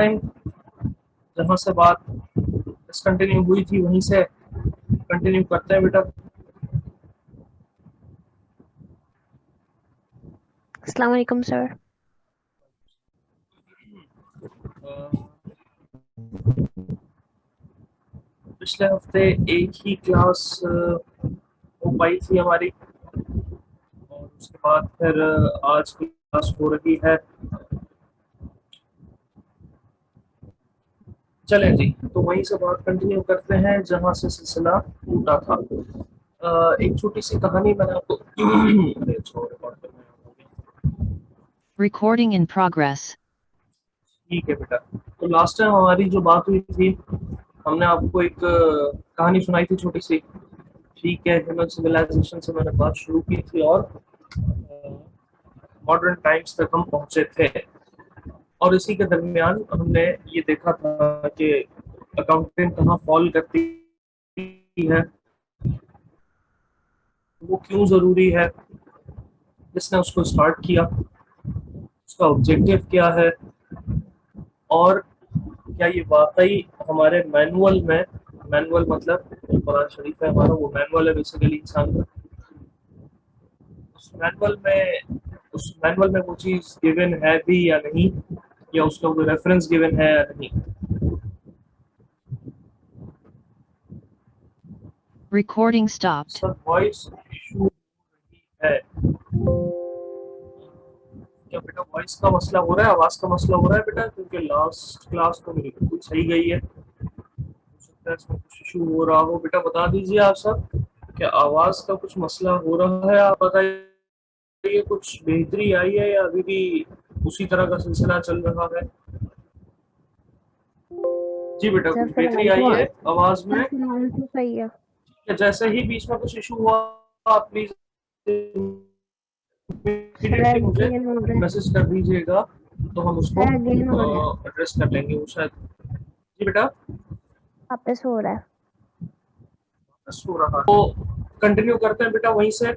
Time जहाँ से बात डिसकंटिन्यू हुई थी वहीं से कंटिन्यू करते हैं बेटा। अस्सलाम वालेकुम सर। पिछले हफ्ते एक ही क्लास हो पाई थी हमारी और उसके बाद फिर आज की क्लास हो रही है। चलें जी, तो वहीं से बात कंटिन्यू करते हैं जहाँ से सिलसिला टूटा था। एक छोटी सी कहानी मैंने आपको अरे छोड़ रिकॉर्ड करना है। Recording in progress. ठीक है बेटा, तो लास्ट टाइम हमारी जो बात हुई थी, हमने आपको एक कहानी सुनाई थी छोटी सी। ठीक है, ह्यूमन सिविलाइजेशन से मैंने बात शुरू की थी और मॉडर्न टाइम्स तक हम पहुंचे थे। और इसी के दरमियान हमने ये देखा था कि अकाउंटिंग कहाँ फॉल करती है, वो क्यों ज़रूरी है, किसने उसको स्टार्ट किया, उसका ऑब्जेक्टिव क्या है, और क्या ये वाकई हमारे मैनुअल मतलब कुरान शरीफ है हमारा, वो मैनुअल है बेसिकली इंसान का। उस मैनुअल में वो चीज़ गिवन है भी या नहीं, या उसका कोई रेफरेंस गिवन है या नहीं। Recording stopped. Sir voice issue है क्या बेटा? वॉइस का मसला हो रहा है, आवाज का मसला हो रहा है बेटा? क्योंकि लास्ट क्लास तो मेरी बिल्कुल सही गई है, हो सकता है इसमें कुछ इशू हो रहा हो। बेटा बता दीजिए आप सब, क्या आवाज का कुछ मसला हो रहा है? आप बताइए, कुछ बेहतरी आई है या अभी भी उसी तरह का सिलसिला चल रहा है? जी बेटा, सर कुछ बेहतरी फिलहाल आई तो है आवाज में? फिलहाल तो सही है। जैसे ही बीच में कुछ इशू हुआ, आप प्लीज सर इमीडिएटली मुझे अगेन हो रहा है। मैसेज कर दीजिएगा, तो हम उसको सर अगेन हो रहा है। एड्रेस कर लेंगे वो शायद। जी बेटा, वापस हो रहा है। बस हो रहा तो कंटिन्यू करते हैं बेटा वहीं से।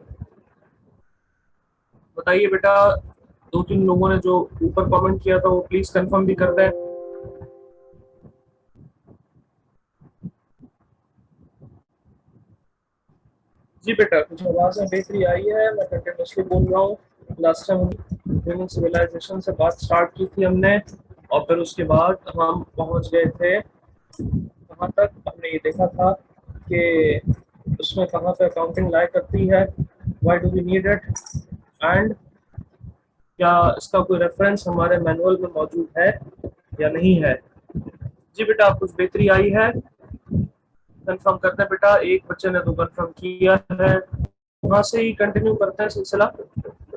बताइए बेटा, दो तीन लोगों ने जो ऊपर कमेंट किया था वो प्लीज कंफर्म भी कर दें। जी बेटा, कुछ आवाज में बेहतरी आई है, मैं कंटिन्यूसली बोल रहा हूँ। लास्ट टाइम ह्यूमन सिविलाइजेशन से बात स्टार्ट की थी हमने, और फिर उसके बाद हम पहुंच गए थे कहाँ तक? हमने ये देखा था कि उसमें कहाँ पे अकाउंटिंग लाई करती है, why do we need it, and क्या इसका कोई रेफरेंस हमारे मैनुअल में मौजूद है या नहीं है। जी बेटा, कुछ बेहतरी आई है? कंफर्म करते हैं बेटा, एक बच्चे ने तो कंफर्म किया है। वहां से ही कंटिन्यू करते हैं सिलसिला।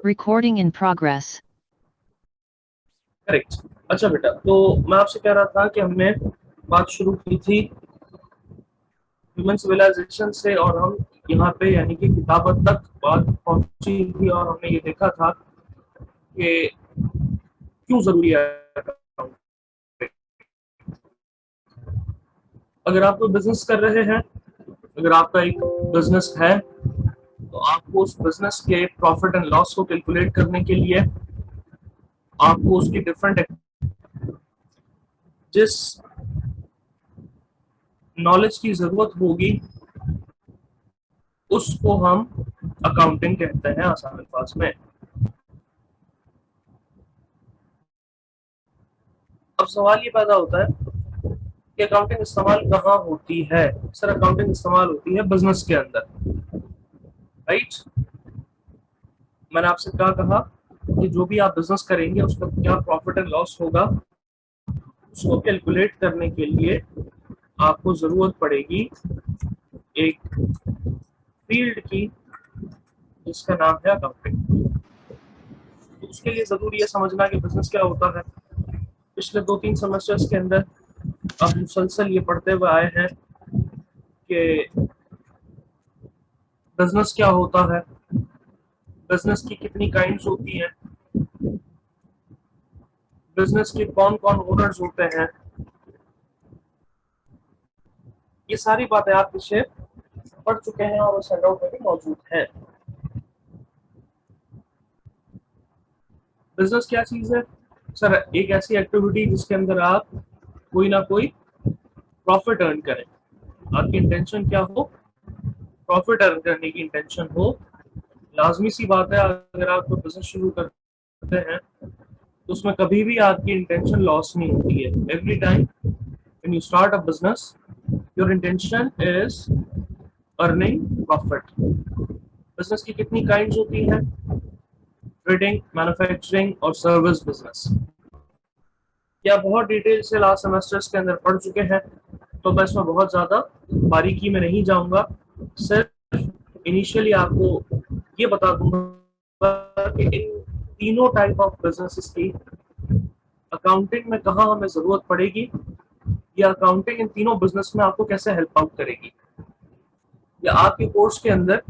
Recording in progress. करेक्ट। अच्छा बेटा, तो मैं आपसे कह रहा था कि हमने बात शुरू की थी ह्यूमन सिविलाइजेशन से, और हम यहाँ पे यानी कि किताबत तक बात पहुंची थी, और हमने ये देखा था कि क्यों जरूरी है। अगर आप कोई बिजनेस कर रहे हैं, अगर आपका एक बिजनेस है, तो आपको उस बिजनेस के प्रॉफिट एंड लॉस को कैलकुलेट करने के लिए आपको उसकी डिफरेंट जिस नॉलेज की जरूरत होगी उसको हम अकाउंटिंग कहते हैं आसान अल्फाज में। अब सवाल ये पैदा होता है कि अकाउंटिंग इस्तेमाल कहाँ होती है? सर अकाउंटिंग इस्तेमाल होती है बिजनेस के अंदर, राइट? मैंने आपसे क्या कहा कि जो भी आप बिजनेस करेंगे उसका क्या प्रॉफिट एंड लॉस होगा, उसको कैलकुलेट करने के लिए आपको जरूरत पड़ेगी एक फील्ड की जिसका नाम है अकाउंटिंग। तो उसके लिए जरूरी है समझना कि बिजनेस क्या होता है। पिछले दो तीन सेमेस्टर्स के अंदर अब मुसलसल ये पढ़ते हुए आए हैं कि बिजनेस क्या होता है, बिजनेस की कितनी काइंड्स होती हैं, बिजनेस के कौन कौन ओनर्स होते हैं। ये सारी बातें आप पीछे पढ़ चुके हैं और उस हैंडआउट में भी मौजूद है। बिजनेस क्या चीज है? सर एक ऐसी एक्टिविटी जिसके अंदर आप कोई ना कोई प्रॉफिट अर्न करें, आपकी इंटेंशन क्या हो, प्रॉफिट अर्न करने की इंटेंशन हो। लाजमी सी बात है अगर आप कोई बिजनेस शुरू करते हैं तो उसमें कभी भी आपकी इंटेंशन लॉस नहीं होती है। Every time when you start a business your intention is earning profit. Business की कितनी काइंड्स होती हैं? ट्रेडिंग, मैन्युफैक्चरिंग और सर्विस बिजनेस। क्या बहुत डिटेल से लास्ट सेमेस्टर्स के अंदर पढ़ चुके हैं, तो मैं इसमें बहुत ज़्यादा बारीकी में नहीं जाऊंगा। सिर्फ इनिशियली आपको ये बता दूंगा कि इन तीनों टाइप ऑफ बिजनेसेस की अकाउंटिंग में कहाँ हमें ज़रूरत पड़ेगी, या अकाउंटिंग इन तीनों बिजनेस में आपको कैसे हेल्प आउट करेगी, या आपके कोर्स के अंदर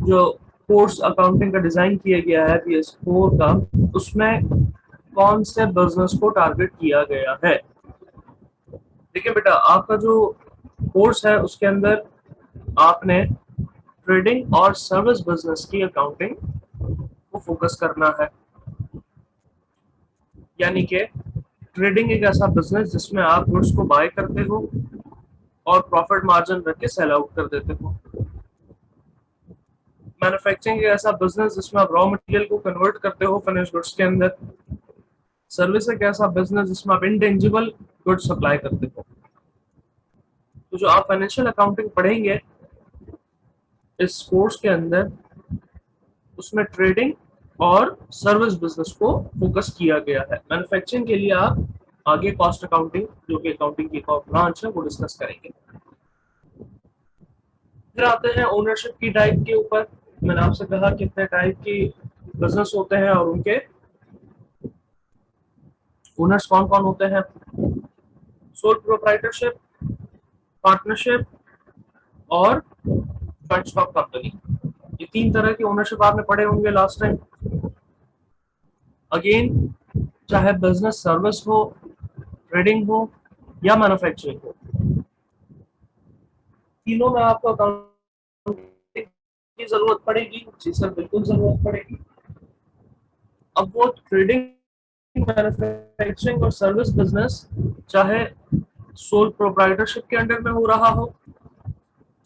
जो कोर्स अकाउंटिंग का डिज़ाइन किया गया है PS4 का, उसमें कौन से बिजनेस को टारगेट किया गया है। देखिए बेटा, आपका जो कोर्स है उसके अंदर आपने ट्रेडिंग और सर्विस बिजनेस की अकाउंटिंग को फोकस करना है। यानी कि ट्रेडिंग एक ऐसा बिजनेस जिसमें आप गुड्स को बाय करते हो और प्रॉफिट मार्जिन रख के सेल आउट कर देते हो। मैन्युफैक्चरिंग एक ऐसा बिजनेस जिसमें आप रॉ मटेरियल को कन्वर्ट करते हो फिनिश गुड्स के अंदर। सर्विस एक ऐसा बिजनेस जिसमें आप इंटेंजिबल गुड्स सप्लाई करते हो। तो जो आप फाइनेंशियल अकाउंटिंग पढ़ेंगे इस कोर्स के अंदर, उसमें ट्रेडिंग और सर्विस बिजनेस को फोकस किया गया है। मैन्युफैक्चरिंग के लिए आप आगे कॉस्ट अकाउंटिंग, जो कि अकाउंटिंग की एक और ब्रांच है, वो डिस्कस करेंगे। फिर आते हैं ओनरशिप की टाइप के ऊपर। मैंने आपसे कहा कितने टाइप की बिजनेस होते हैं और उनके ओनर्स कौन कौन होते हैं। सोल प्रोप्राइटरशिप, पार्टनरशिप और जॉइंट स्टॉक कंपनी, ये तीन तरह की ओनरशिप आपने पढ़े होंगे लास्ट टाइम। अगेन, चाहे बिजनेस सर्विस हो, ट्रेडिंग हो या मैन्युफैक्चरिंग हो, तीनों में आपको अकाउंटिंग की जरूरत पड़ेगी। जी सर, बिल्कुल जरूरत पड़ेगी। अब वो ट्रेडिंग, मैन्युफैक्चरिंग और सर्विस बिजनेस चाहे सोल प्रोप्राइटरशिप के अंडर में हो रहा हो,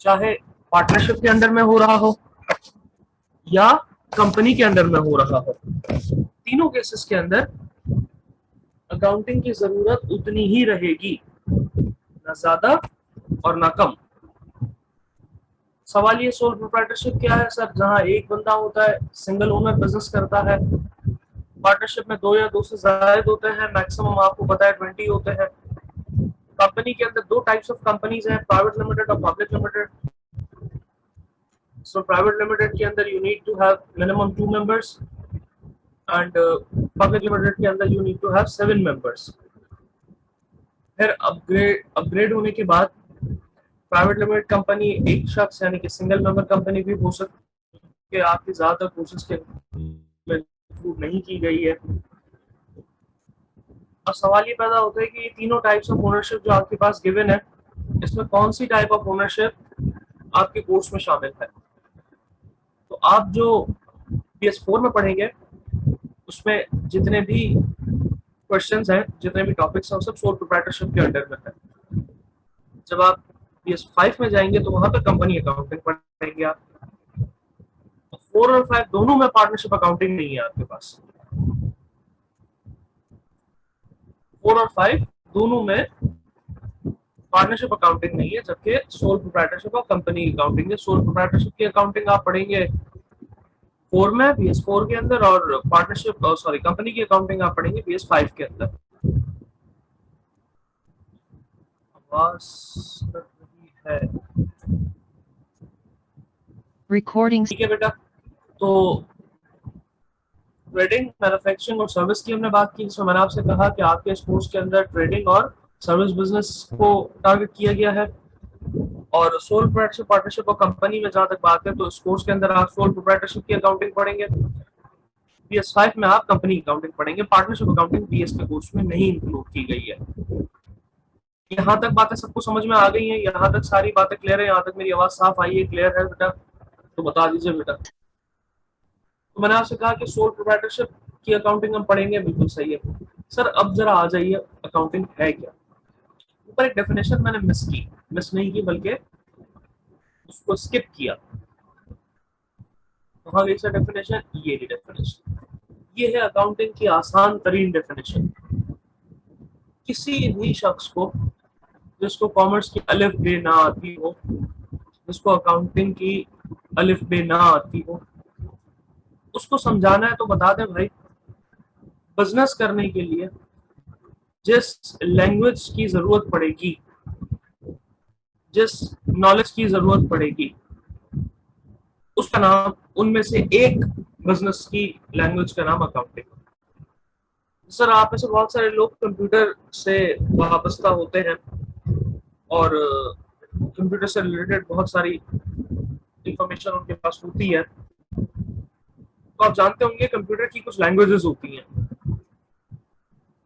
चाहे पार्टनरशिप के अंडर में हो रहा हो, या कंपनी के अंडर में हो रहा हो, तीनों केसेस के अंदर अकाउंटिंग की जरूरत उतनी ही रहेगी, ना ज्यादा और ना कम। सवाल ये, सोल प्रोप्राइटरशिप क्या है सर? जहां एक बंदा होता है, सिंगल ओनर बिजनेस करता है। पार्टनरशिप में दो या दो से ज्यादा होते हैं, मैक्सिमम आपको पता है 20 होते हैं। कंपनी के अंदर दो टाइप्स ऑफ कंपनीज हैं, प्राइवेट लिमिटेड और public limited. So private limited के अंदर you need to have minimum 2 members and public limited के अंदर you need to have 7 members. फिर अपग्रेड होने के बाद प्राइवेट लिमिटेड कंपनी एक शख्स यानी कि सिंगल मेंबर कंपनी भी हो सकती है, आपकी ज्यादातर कोर्सेज के इंक्लूड नहीं की गई है। अब सवाल ये पैदा होता है कि ये तीनों टाइप्स ऑफ ओनरशिप जो आपके पास गिवन है, इसमें कौन सी टाइप ऑफ ओनरशिप आपके कोर्स में शामिल है। तो आप जो PS4 में पढ़ेंगे उसमें जितने भी क्वेश्चंस हैं, जितने भी टॉपिक्स हैं, सब सोल प्रोप्राइटरशिप के अंडर में है। जब आप PS5 में जाएंगे तो वहां पे कंपनी अकाउंटिंग पढ़ेंगे आप। 4 और 5 दोनों में पार्टनरशिप अकाउंटिंग नहीं है आपके पास। 4 और 5 दोनों में पार्टनरशिप अकाउंटिंग नहीं है, जबकि सोल प्रोप्राइटरशिप और कंपनी अकाउंटिंग है। सोल प्रोप्राइटरशिप की अकाउंटिंग आप पढ़ेंगे 4 में, PS4 के अंदर, और पार्टनरशिप सॉरी कंपनी की अकाउंटिंग आप पढ़ेंगे PS5 के अंदर। है Recording. ठीक है बेटा। तो ट्रेडिंग, मैन्युफैक्चरिंग और सर्विस की हमने बात की, जिसमें मैंने आपसे कहा कि आपके इस कोर्स के अंदर ट्रेडिंग और सर्विस बिजनेस को टारगेट किया गया है। और सोल प्रोप्राइटरशिप, पार्टनरशिप और कंपनी में जहां तक बात है, तो इस कोर्स के अंदर आप सोल प्रोप्राइटरशिप की अकाउंटिंग पढ़ेंगे। PS5 में आप कंपनी अकाउंटिंग पढ़ेंगे। पार्टनरशिप अकाउंटिंग PS के कोर्स में नहीं इंक्लूड की गई है। यहाँ तक बातें सबको समझ में आ गई हैं? यहाँ तक सारी बातें क्लियर है? यहाँ तक मेरी आवाज साफ आई है, क्लियर है बेटा? तो बता दीजिए बेटा। तो मैंने आपसे कहा कि सोल प्रोप्राइटरशिप की अकाउंटिंग हम पढ़ेंगे, बिल्कुल सही है। सर अब जरा आ जाइए, अकाउंटिंग है क्या। ऊपर एक डेफिनेशन मैंने मिस नहीं की, बल्कि उसको स्किप किया। वहां गई सर डेफिनेशन, ये रही डेफिनेशन। ये है अकाउंटिंग की आसान तरीन डेफिनेशन। किसी भी शख्स को जिसको कॉमर्स की अलिफ बे ना आती हो, जिसको अकाउंटिंग की अलिफ बे ना आती हो, उसको समझाना है तो बता दें भाई, बिजनेस करने के लिए जिस लैंग्वेज की जरूरत पड़ेगी, जिस नॉलेज की जरूरत पड़ेगी, उसका नाम, उनमें से एक बिजनेस की लैंग्वेज का नाम अकाउंटिंग। सर आप में से बहुत सारे लोग कंप्यूटर से वाबस्ता होते हैं और कंप्यूटर से रिलेटेड बहुत सारी इंफॉर्मेशन उनके पास होती है, तो आप जानते होंगे कंप्यूटर की कुछ लैंग्वेजेस होती हैं,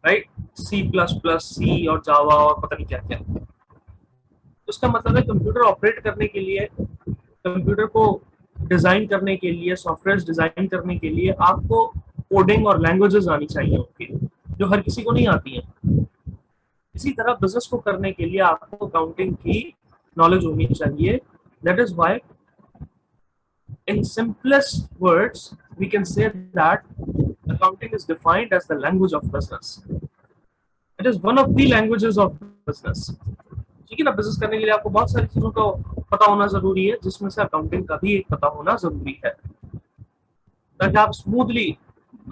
राइट। C++, सी और जावा और पता नहीं क्या क्या। उसका मतलब है कंप्यूटर ऑपरेट करने के लिए, कंप्यूटर को डिजाइन करने के लिए, सॉफ्टवेयर डिजाइन करने के लिए आपको कोडिंग और लैंग्वेजेस आनी चाहिए उनकी, जो हर किसी को नहीं आती हैं। इसी तरह बिजनेस को करने के लिए आपको अकाउंटिंग की नॉलेज होनी चाहिए। That is why in simplest words we can say that accounting is defined as the language of business. It is one of the languages of business. ठीक है ना। बिजनेस करने के लिए आपको बहुत सारी चीजों का पता होना जरूरी है, जिसमें से अकाउंटिंग का भी एक पता होना जरूरी है, ताकि आप स्मूथली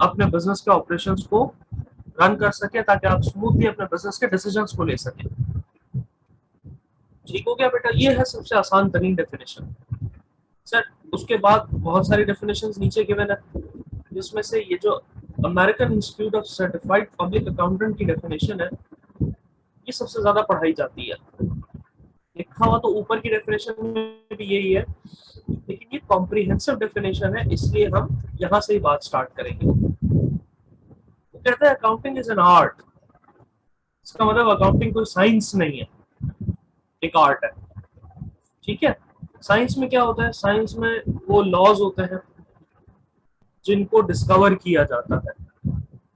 अपने बिजनेस के ऑपरेशंस को रन कर सके, ताकि आप स्मूथली अपने बिजनेस के डिसीजंस को ले सके। ठीक हो गया बेटा, ये है सबसे आसान तरीन डेफिनेशन। सर उसके बाद बहुत सारी डेफिनेशंस नीचे गिवन है, जिसमें से ये जो American institute of certified public accountant की डेफिनेशन है, ये सबसे ज्यादा पढ़ाई जाती है। लिखा हुआ तो ऊपर की डेफिनेशन में भी यही है, लेकिन ये कॉम्प्रिहेंसिव डेफिनेशन है, इसलिए हम यहाँ से ही बात स्टार्ट करेंगे। वो कहते हैं अकाउंटिंग इज एन आर्ट। इसका मतलब अकाउंटिंग कोई साइंस नहीं है, एक आर्ट है। ठीक है। साइंस में क्या होता है, साइंस में वो लॉज होते हैं जिनको डिस्कवर किया जाता है,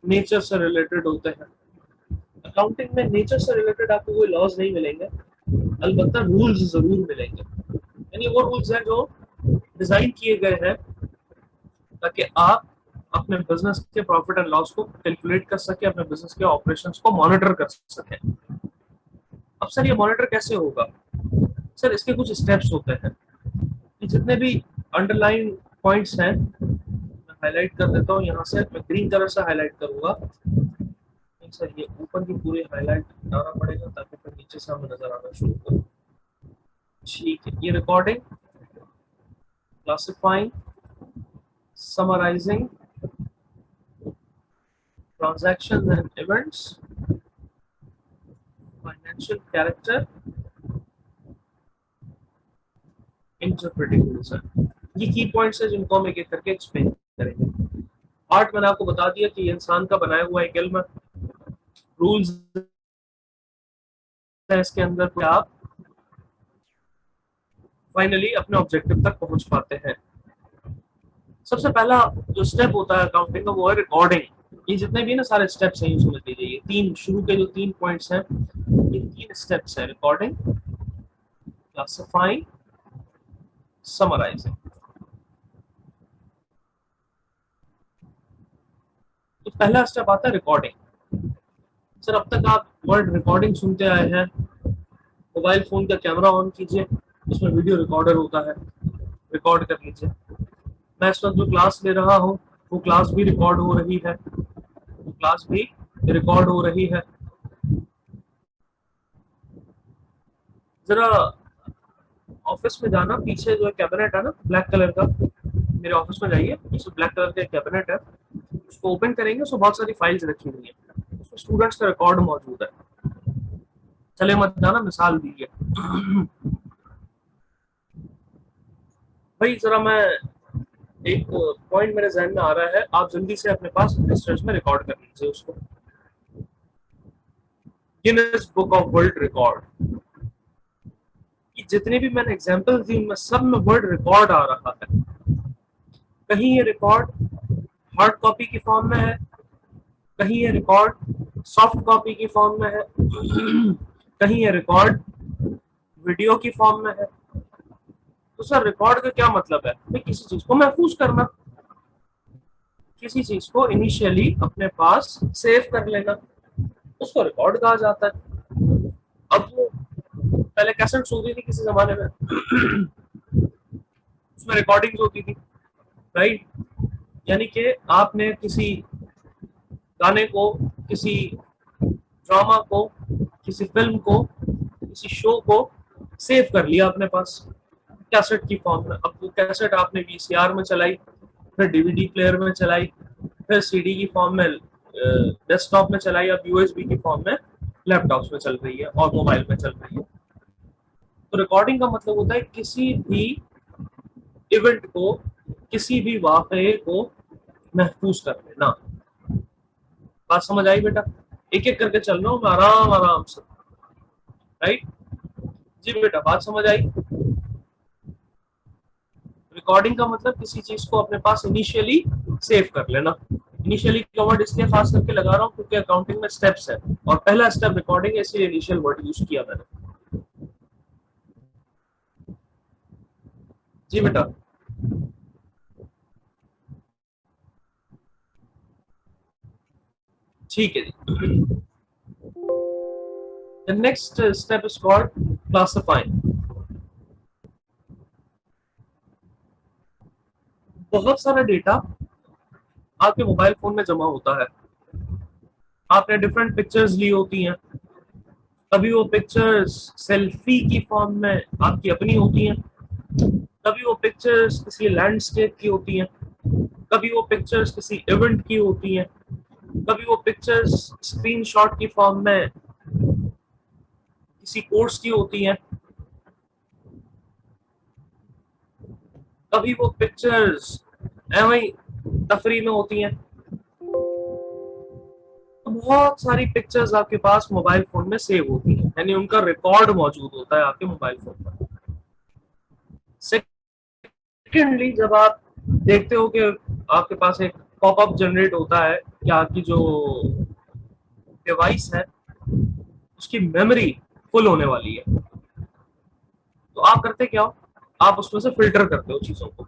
नेचर से रिलेटेड होते हैं। अकाउंटिंग में नेचर से रिलेटेड आपको कोई लॉज नहीं मिलेंगे, अलबत्ता रूल्स जरूर मिलेंगे। यानी वो रूल्स हैं जो डिजाइन किए गए हैं ताकि आप अपने बिजनेस के प्रॉफिट एंड लॉस को कैलकुलेट कर सके, अपने बिजनेस के ऑपरेशंस को मॉनिटर कर सके। अब सर ये मॉनिटर कैसे होगा। सर इसके कुछ स्टेप्स होते हैं। जितने भी अंडरलाइन पॉइंट्स हैं मैं हाईलाइट कर देता हूँ यहाँ से, मैं ग्रीन कलर से हाईलाइट करूंगा। सर ये ऊपर की पूरी हाईलाइट डालना पड़ेगा ताकि फिर नीचे से हमें नजर आना शुरू करें। ठीक है, ये recording, classifying, summarising, transactions and events, financial character, interpreting result. ये की पॉइंट्स है जिनको हम एक एक करके एक्सप्लेन करेंगे। आर्ट मैंने आपको बता दिया कि ये इंसान का बनाया हुआ एक इल्म है, रूल्स है इसके अंदर, तो आप फाइनली अपने ऑब्जेक्टिव तक पहुंच पाते हैं। सबसे पहला जो स्टेप होता है अकाउंटिंग का वो है रिकॉर्डिंग। ये जितने भी ना सारे स्टेप्स हैं ये समझ लीजिए, ये तीन शुरू के जो 3 पॉइंट्स हैं, ये 3 स्टेप्स हैं, रिकॉर्डिंग, क्लासिफाइंग, समराइजिंग। तो पहला स्टेप आता है रिकॉर्डिंग। सर अब तक आप वर्ड रिकॉर्डिंग सुनते आए हैं। मोबाइल फोन का कैमरा ऑन कीजिए, उसमें वीडियो रिकॉर्डर होता है, रिकॉर्ड कर लीजिए। मैं इस वक्त जो क्लास ले रहा हूँ वो क्लास भी रिकॉर्ड हो रही है, वो क्लास भी रिकॉर्ड हो रही है। जरा ऑफिस में जाना, पीछे जो कैबिनेट है ना ब्लैक कलर का, मेरे ऑफिस में जाइए, पीछे ब्लैक कलर का कैबिनेट है, उसको ओपन करेंगे, उसमें बहुत सारी फाइल्स रखी हुई है, उसमें स्टूडेंट्स का रिकॉर्ड मौजूद है। चले मत जाना, मिसाल दीजिए। भाई जरा मैं एक पॉइंट मेरे जहन में आ रहा है, आप जल्दी से अपने पास रजिस्टर्स में रिकॉर्ड कर लीजिए उसको। Guinness book of world record, जितने भी मैंने एग्जांपल दी उनमें सब में वर्ड रिकॉर्ड आ रहा है। कहीं ये रिकॉर्ड हार्ड कॉपी की फॉर्म में है, कहीं ये रिकॉर्ड सॉफ्ट कॉपी की फॉर्म में है, कहीं ये रिकॉर्ड वीडियो की फॉर्म में है। तो सर रिकॉर्ड का क्या मतलब है? भाई किसी चीज को महफूज करना, किसी चीज को इनिशियली अपने पास सेव कर लेना, उसको रिकॉर्ड कहा जाता है। अब वो पहले कैसेट्स होती थी किसी जमाने में, उसमें रिकॉर्डिंग्स होती थी, राइट? यानी कि आपने किसी गाने को, किसी ड्रामा को, किसी फिल्म को, किसी शो को सेव कर लिया अपने पास कैसेट की फॉर्म में। अब वो कैसेट आपने वीसीआर में चलाई, फिर डीवीडी प्लेयर में चलाई, फिर सीडी की फॉर्म में डेस्कटॉप में चलाई, अब यूएसबी की फॉर्म में लैपटॉप्स में चल रही है और मोबाइल में चल रही है। तो रिकॉर्डिंग का मतलब होता है किसी भी इवेंट को, किसी भी वाकये को महफूज कर लेना। बात समझ आई बेटा? एक एक करके चल रहा हूँ मैं आराम आराम से, राइट? जी बेटा, बात समझ आई? रिकॉर्डिंग का मतलब किसी चीज को अपने पास इनिशियली सेव कर लेना। इनिशियली का वर्ड इसलिए खास करके लगा रहा हूँ क्योंकि अकाउंटिंग में स्टेप्स है और पहला स्टेप रिकॉर्डिंग है, इसलिए इनिशियल वर्ड यूज किया मैंने। जी बेटा, ठीक है जी। The next step is called classifying. बहुत सारा डेटा आपके मोबाइल फोन में जमा होता है। आपने डिफरेंट पिक्चर्स ली होती हैं, कभी वो पिक्चर्स सेल्फी की फॉर्म में आपकी अपनी होती हैं, कभी वो पिक्चर्स किसी लैंडस्केप की होती हैं, कभी वो पिक्चर्स किसी इवेंट की होती हैं, कभी वो पिक्चर्स स्क्रीनशॉट की फॉर्म में किसी कोर्स की होती हैं, कभी वो पिक्चर्स एवं तफरी में होती हैं। तो बहुत सारी पिक्चर्स आपके पास मोबाइल फोन में सेव होती हैं, यानी उनका रिकॉर्ड मौजूद होता है आपके मोबाइल फोन पर। सेकेंडली, जब आप देखते हो कि आपके पास एक पॉपअप जनरेट होता है कि आपकी जो डिवाइस है उसकी मेमोरी फुल होने वाली है, तो आप करते क्या हो? आप उसमें से फिल्टर करते हो चीजों को,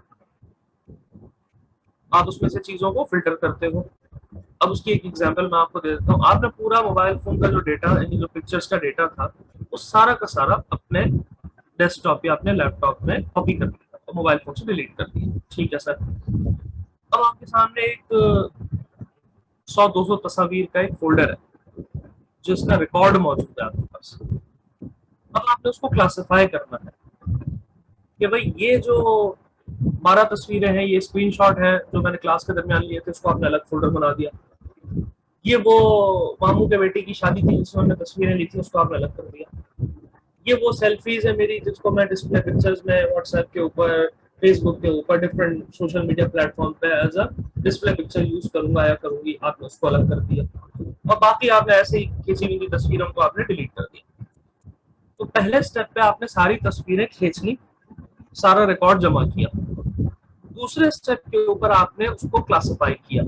आप उसमें से चीजों को फिल्टर करते हो। अब उसकी एक एग्जांपल मैं आपको दे देता हूँ। आपने पूरा मोबाइल फोन का जो डेटा, यानी जो पिक्चर्स का डेटा था, वो सारा का सारा अपने डेस्कटॉप या अपने लैपटॉप में कॉपी कर लिया और मोबाइल फोन से डिलीट कर दिया। ठीक है सर। अब आपके सामने एक 100-200 तस्वीर का एक फोल्डर है जिसका रिकॉर्ड मौजूद है आपके पास। अब आपने उसको क्लासिफाई करना है कि भाई ये जो 12 तस्वीरें हैं, ये स्क्रीनशॉट है जो मैंने क्लास के दरमियान लिए थे, उसको आपने अलग फोल्डर बना दिया। ये वो मामू के बेटे की शादी थी जिसमें हमने तस्वीरें ली थी, उसको आपने अलग कर दिया। ये वो सेल्फीज है मेरी जिसको मैं डिस्प्ले पिक्चर्स में व्हाट्सएप के ऊपर, फेसबुक के ऊपर, डिफरेंट सोशल मीडिया प्लेटफॉर्म पे as a display picture use करूंगा या करूंगी, आपने उसको अलग कर दिया। और बाकी आपने ऐसे ही किसी भी तस्वीरों को आपने डिलीट कर दी। तो पहले स्टेप पे आपने सारी तस्वीरें खींच ली, सारा रिकॉर्ड जमा किया। दूसरे स्टेप के ऊपर आपने उसको क्लासिफाई किया,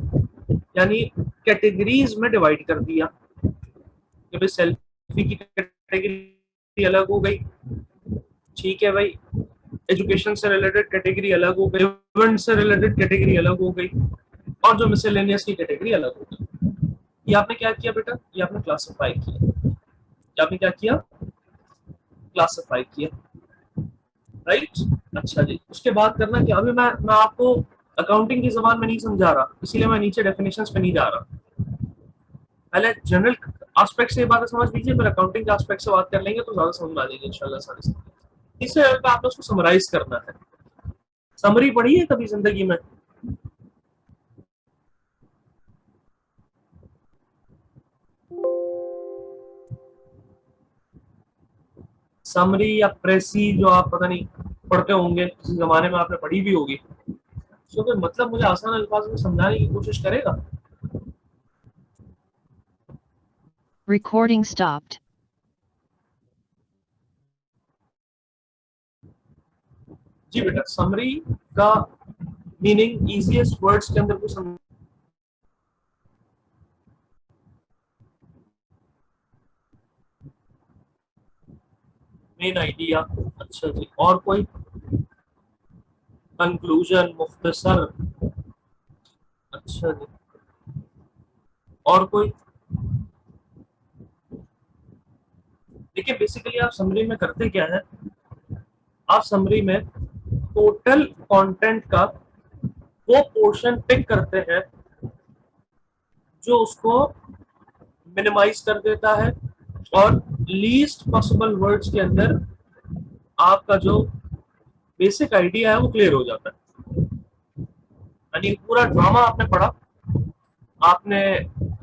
यानी कैटेगरीज में डिवाइड कर दिया कि भाई सेल्फी की कैटेगरी अलग हो गई, ठीक है भाई, एजुकेशन से रिलेटेड कैटेगरी अलग हो गई, इवेंट से रिलेटेड कैटेगरी अलग हो गई, और जो मिसलेनियस की कैटेगरी अलग हो गई। ये आपने क्या किया बेटा? ये आपने क्लासिफाई किया। ये आपने क्या किया? क्लासिफाई किया, राइट? अच्छा जी, उसके बाद करना क्या? अभी मैं आपको अकाउंटिंग की जबान में नहीं समझा रहा, इसीलिए मैं नीचे डेफिनेशंस पे नहीं जा रहा। पहले जनरल एस्पेक्ट से बात समझ लीजिए, फिर अकाउंटिंग के एस्पेक्ट से बात कर लेंगे तो ज्यादा समझ में आ जाएगी इंशाल्लाह सारी। तीसरे लेवल पे आपने उसको समराइज करना है। समरी पढ़ी है कभी जिंदगी में? समरी या प्रेसी, जो आप पता नहीं पढ़ते होंगे, किसी जमाने में आपने पढ़ी भी होगी, तो फिर मतलब मुझे आसान अल्फाज में समझाने की कोशिश करेगा? Recording stopped. जी बेटा, समरी का मीनिंग इजीएस्ट वर्ड्स के अंदर को मेन आइडिया, अच्छा जी, और कोई कंक्लूजन, मुख्तसर, अच्छा जी, और कोई? देखिए बेसिकली आप समरी में करते क्या है, आप समरी में टोटल कंटेंट का वो पोर्शन पिक करते हैं जो उसको मिनिमाइज कर देता है और लीस्ट पॉसिबल वर्ड्स के अंदर आपका जो बेसिक आइडिया है वो क्लियर हो जाता है। यानी पूरा ड्रामा आपने पढ़ा, आपने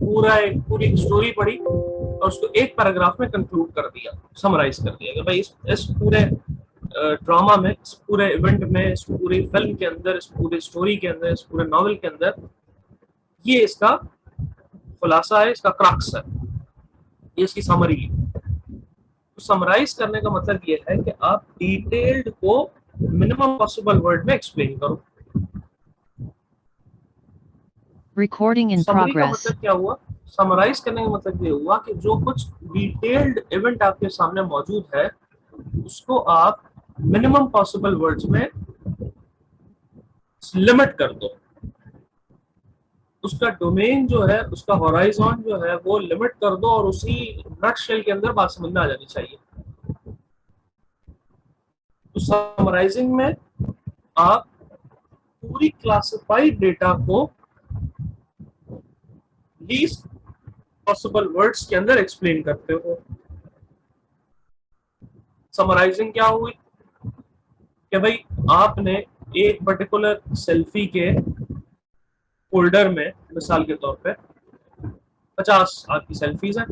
पूरी स्टोरी पढ़ी और उसको एक पैराग्राफ में कंक्लूड कर दिया, समराइज कर दिया कि भाई इस पूरे ड्रामा में, इस पूरे इवेंट में, इस पूरी फिल्म के अंदर, इस पूरी स्टोरी के अंदर, इस पूरे नॉवेल के अंदर ये इसका खुलासा है, इसका क्रक्स है, ये इसकी समरी है। तो समराइज करने का मतलब ये है कि आप डिटेल्ड को मिनिमम पॉसिबल वर्ड में एक्सप्लेन करो। Recording in समरी का progress. मतलब क्या हुआ, समराइज करने का मतलब ये हुआ कि जो कुछ डिटेल्ड इवेंट आपके सामने मौजूद है उसको आप मिनिमम पॉसिबल वर्ड्स में लिमिट कर दो, उसका डोमेन जो है, उसका होराइजन जो है वो लिमिट कर दो और उसी नट शेल के अंदर बात समझ में आ जानी चाहिए। तो समराइजिंग में आप पूरी क्लासिफाइड डेटा को लीस्ट पॉसिबल वर्ड्स के अंदर एक्सप्लेन करते हो। समराइजिंग क्या हुई कि भाई आपने एक पर्टिकुलर सेल्फी के फोल्डर में, मिसाल के तौर पे 50 आपकी सेल्फीज हैं,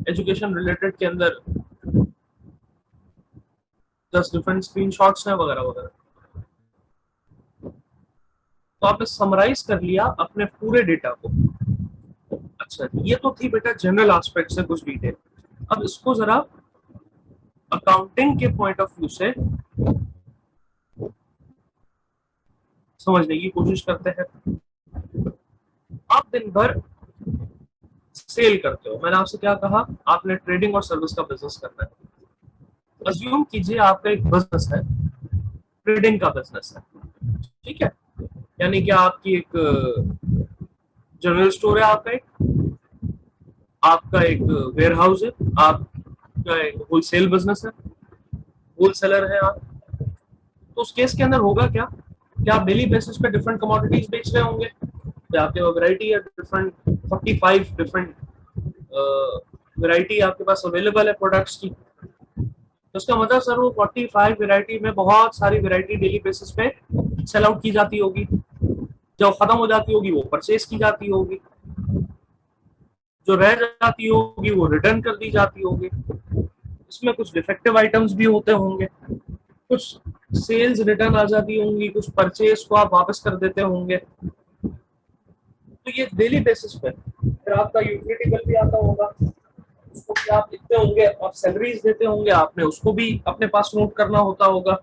एजुकेशन रिलेटेड के अंदर 10 डिफरेंट स्क्रीनशॉट्स हैं वगैरह वगैरह। तो आपने समराइज कर लिया अपने पूरे डेटा को। अच्छा ये तो थी बेटा जनरल एस्पेक्ट से कुछ डिटेल। अब इसको जरा अकाउंटिंग के पॉइंट ऑफ व्यू से समझने की कोशिश करते हैं। आप दिन भर सेल करते हो, मैंने आपसे क्या कहा, आपने ट्रेडिंग और सर्विस का बिजनेस करना है। अज्यूम कीजिए आपका एक बिजनेस है, ट्रेडिंग का बिजनेस है, ठीक है, यानी कि आपकी एक जनरल स्टोर है, आपका एक वेयर हाउस है, आपका एक होलसेल बिजनेस है, होलसेलर है आप। तो उस केस के अंदर होगा क्या कि आप डेली बेसिस पे डिफरेंट कमोडिटीज बेच रहे होंगे, या आपके पास वैरायटी है डिफरेंट, 45 डिफरेंट वैरायटी आपके पास अवेलेबल है प्रोडक्ट्स की। तो उसका मतलब सर वो 45 वैरायटी में बहुत सारी वैरायटी डेली बेसिस पे सेल आउट की जाती होगी, जब खत्म हो जाती होगी वो परचेज की जाती होगी, जो रह जाती होगी वो रिटर्न कर दी जाती होगी। इसमें कुछ डिफेक्टिव आइटम्स भी होते होंगे, कुछ सेल्स रिटर्न आ जाती होंगी, कुछ परचेज को आप वापस कर देते होंगे। तो ये डेली बेसिस पे फिर आपका यूटिलिटी बिल भी आता होगा, उसको भी आप लिखते होंगे, आप सैलरीज देते होंगे, आपने उसको भी अपने पास नोट करना होता होगा।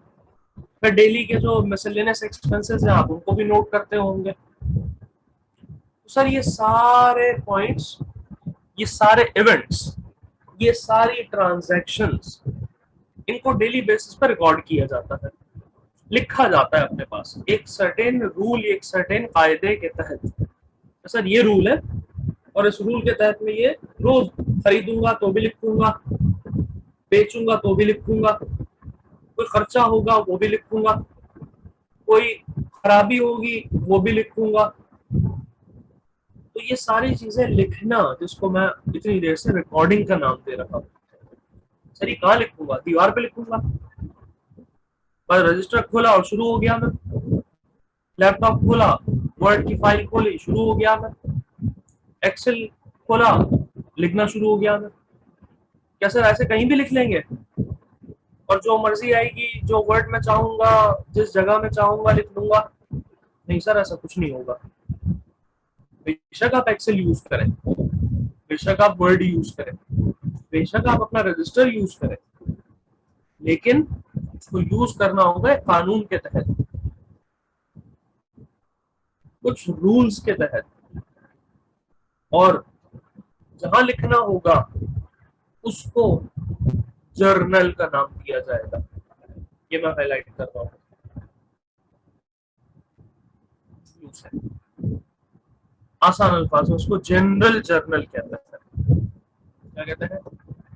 फिर डेली के जो मिसलेनियस एक्सपेंसेस हैं आप उनको भी नोट करते होंगे। तो सर ये सारे पॉइंट्स, ये सारे इवेंट्स, ये सारी ट्रांजैक्शंस, इनको डेली बेसिस पर रिकॉर्ड किया जाता है, लिखा जाता है अपने पास एक सर्टेन रूल, एक सर्टेन कायदे के तहत। तो सर ये रूल है और इस रूल के तहत मैं ये रोज खरीदूंगा तो भी लिखूंगा, बेचूंगा तो भी लिखूंगा, कोई खर्चा होगा वो भी लिखूंगा, कोई खराबी होगी वो भी लिखूंगा। तो ये सारी चीजें लिखना, जिसको मैं इतनी देर से रिकॉर्डिंग का नाम दे रहा हूँ, सर ये कहाँ लिखूंगा, दीवार पे लिखूंगा, बस रजिस्टर खोला और शुरू हो गया, मैं लैपटॉप खोला, वर्ड की फाइल खोली, शुरू हो गया, मैं एक्सेल खोला, लिखना शुरू हो गया मैं। क्या सर ऐसे कहीं भी लिख लेंगे और जो मर्जी आएगी, जो वर्ड में चाहूंगा, जिस जगह में चाहूंगा लिख लूंगा? नहीं सर, ऐसा कुछ नहीं होगा। बेशक आप एक्सेल यूज करें, बेशक आप वर्ड यूज करें, बेशक आप अपना रजिस्टर यूज करें, लेकिन उसको यूज करना होगा कानून के तहत, कुछ रूल्स के तहत। और जहां लिखना होगा उसको जर्नल का नाम दिया जाएगा। ये मैं हाईलाइट कर रहा हूँ। आसान अल्फाज में उसको जनरल जर्नल कहते हैं। क्या कहते हैं?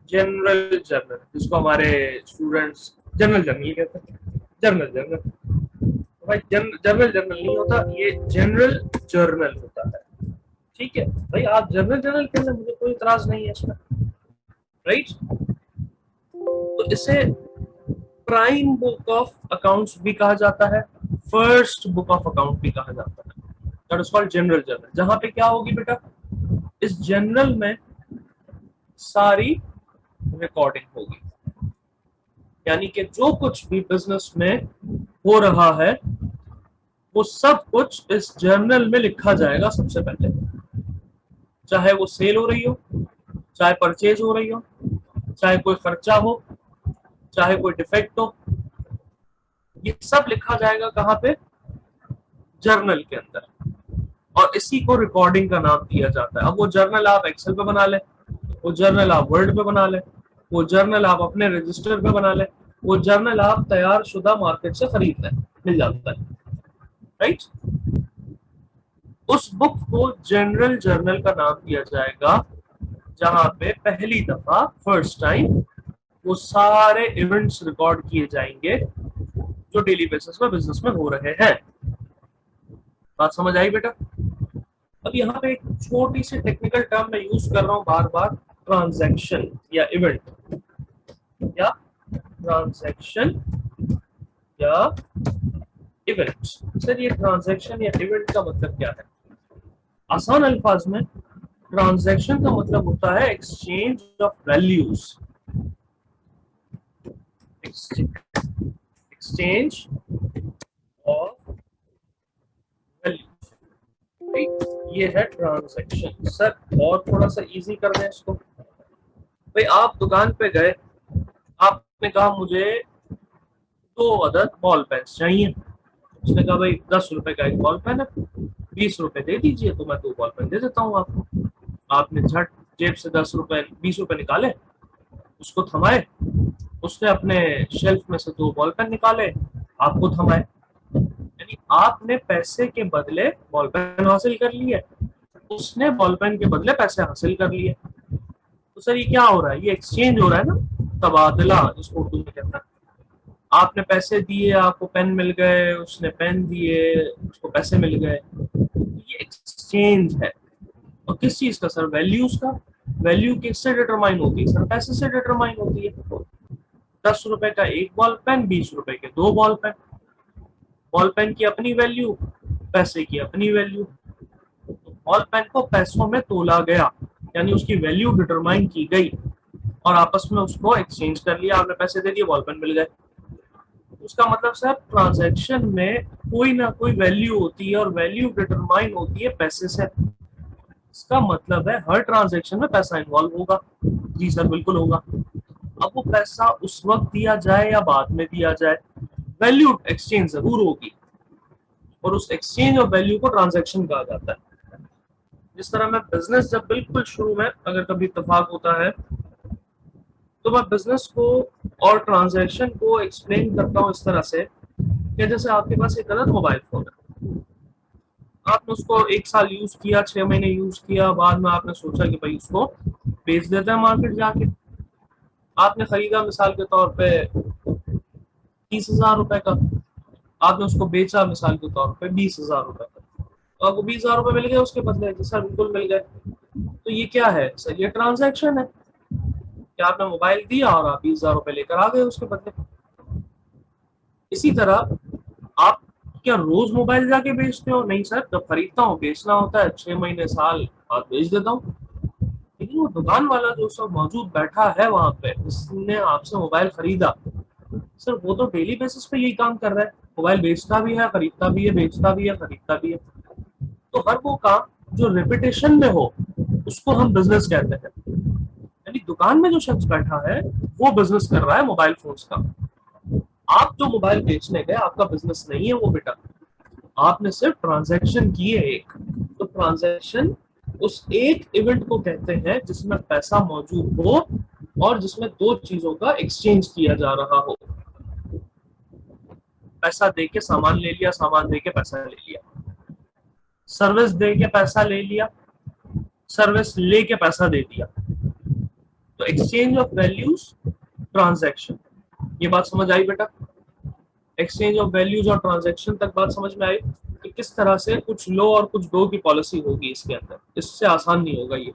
जनरल जर्नल, जिसको हमारे स्टूडेंट्स जनरल जर्नल ये कहते हैं। जनरल जर्नल भाई जनरल जर्नल नहीं होता, ये जनरल जर्नल होता है। ठीक है भाई, आप जनरल जर्नल कह लें, मुझे कोई इतराज नहीं है इसमें, राइट। तो इसे प्राइम बुक ऑफ अकाउंट्स भी कहा जाता है, फर्स्ट बुक ऑफ अकाउंट भी कहा जाता है। That is called general journal. जहां पे क्या होगी बेटा, इस जनरल में सारी रिकॉर्डिंग होगी, यानी कि जो कुछ भी बिजनेस में हो रहा है वो सब कुछ इस जर्नल में लिखा जाएगा सबसे पहले। चाहे वो सेल हो रही हो, चाहे परचेज हो रही हो, चाहे कोई खर्चा हो, चाहे कोई डिफेक्ट हो, ये सब लिखा जाएगा कहाँ पे? जर्नल के अंदर। और इसी को रिकॉर्डिंग का नाम दिया जाता है। अब वो जर्नल आप एक्सेल पे बना ले, वो जर्नल आप वर्ड पे बना ले, वो जर्नल आप अपने रजिस्टर पे बना ले, वो जर्नल आप तैयार शुदा मार्केट से खरीद लें, मिल जाता है, राइट। उस बुक को जनरल जर्नल का नाम दिया जाएगा, जहां पे पहली दफा फर्स्ट टाइम वो सारे इवेंट्स रिकॉर्ड किए जाएंगे जो डेली बेसिस पे बिजनेस में हो रहे हैं। बात समझ आई बेटा? अब यहाँ पे एक छोटी सी टेक्निकल टर्म मैं यूज कर रहा हूँ बार बार, ट्रांजैक्शन या इवेंट, या ट्रांजैक्शन या इवेंट। सर ये ट्रांजैक्शन या इवेंट का मतलब क्या है? आसान अल्फाज में ट्रांजैक्शन का मतलब होता है exchange of values, exchange of values, ये है ट्रांजैक्शन। सर और थोड़ा सा इजी कर दें इसको। भाई आप दुकान पे गए, आपने कहा मुझे 2 अदद बॉल पेन चाहिए। उसने कहा भाई 10 रुपए का एक बॉल पेन है, 20 रुपए दे दीजिए तो मैं 2 बॉल पेन दे देता हूँ आपको। आपने झट जेब से 10 रुपए 20 रुपए निकाले, उसको थमाए, उसने अपने शेल्फ में से 2 बॉल पेन निकाले, आपको थमाए, यानी आपने पैसे के बदले बॉल पेन हासिल कर लिए, उसने बॉल पेन के बदले पैसे हासिल कर लिए। तो सर ये क्या हो रहा है? ये एक्सचेंज हो रहा है ना, तबादला जिसको उर्दू में कहते हैं। आपने पैसे दिए, आपको पेन मिल गए, उसने पेन दिए, उसको पैसे मिल गए। ये एक्सचेंज है। और किस चीज का सर? वैल्यूज का। वैल्यू किससे डिटरमाइन होती है सर? पैसे से डिटरमाइन होती है। 10 रुपए का एक बॉल पेन, 20 रुपए के 2 बॉल पेन। बॉल पेन की अपनी वैल्यू, पैसे की अपनी वैल्यू। तो बॉल पेन को पैसों में तोला गया, यानी उसकी वैल्यू डिटरमाइन की गई और आपस में उसको एक्सचेंज कर लिया। आपने पैसे दे दिए, बॉल पेन मिल गए। उसका मतलब सर ट्रांजैक्शन में कोई ना कोई वैल्यू होती है और वैल्यू डिटरमाइन होती है पैसे से। इसका मतलब है हर ट्रांजैक्शन में पैसा इन्वॉल्व होगा। जी सर बिल्कुल होगा। अब वो पैसा उस वक्त दिया जाए या बाद में दिया जाए, वैल्यू एक्सचेंज जरूर होगी और उस एक्सचेंज ऑफ वैल्यू को ट्रांजैक्शन कहा जाता है। जिस तरह मैं बिजनेस जब बिल्कुल शुरू में अगर कभी इत्तेफाक होता है तो मैं बिजनेस को और ट्रांजैक्शन को एक्सप्लेन करता हूँ इस तरह से कि जैसे आपके पास एक गलत मोबाइल फोन है, आपने उसको 1 साल यूज किया, 6 महीने यूज किया, बाद में आपने सोचा कि भाई उसको बेच देते हैं मार्केट जाके। आपने खरीदा मिसाल के तौर पे 30,000 रुपए का, आपने उसको बेचा मिसाल के तौर पे 20,000 रुपए का, तो आपको 20,000 रुपए मिल गए उसके बदले। जी सर बिल्कुल मिल गए। तो ये क्या है सर? ये ट्रांजैक्शन है कि आपने मोबाइल दिया और आप 20,000 रुपए लेकर आ गए उसके बदले। इसी तरह आप क्या रोज मोबाइल जाके बेचते हो? नहीं सर, जब खरीदता हूँ बेचना होता है, 6 महीने साल बाद बेच देता हूँ। लेकिन वो दुकान वाला जो सब मौजूद बैठा है वहां पे, जिसने आपसे मोबाइल खरीदा, सर वो तो डेली बेसिस पे यही काम कर रहा है। मोबाइल बेचता भी है, खरीदता भी है, बेचता भी है, खरीदता भी है। तो हर वो काम जो रिपीटेशन में हो उसको हम बिजनेस कहते हैं। यानी दुकान में जो शख्स बैठा है वो बिजनेस कर रहा है मोबाइल फोन्स का। आप जो मोबाइल बेचने गए, आपका बिजनेस नहीं है वो बेटा, आपने सिर्फ ट्रांजैक्शन की है एक। तो ट्रांजैक्शन उस एक इवेंट को कहते हैं जिसमें पैसा मौजूद हो और जिसमें दो चीजों का एक्सचेंज किया जा रहा हो। पैसा दे के सामान ले लिया, सामान दे के पैसा ले लिया, सर्विस दे के पैसा ले लिया, सर्विस ले के पैसा दे दिया। तो एक्सचेंज ऑफ वैल्यूज ट्रांजैक्शन, ये बात समझ आई बेटा? एक्सचेंज ऑफ वैल्यूज और ट्रांजैक्शन तक बात समझ में आई कि किस तरह से कुछ लो और कुछ दो की पॉलिसी होगी इसके अंदर। इससे आसान नहीं होगा ये।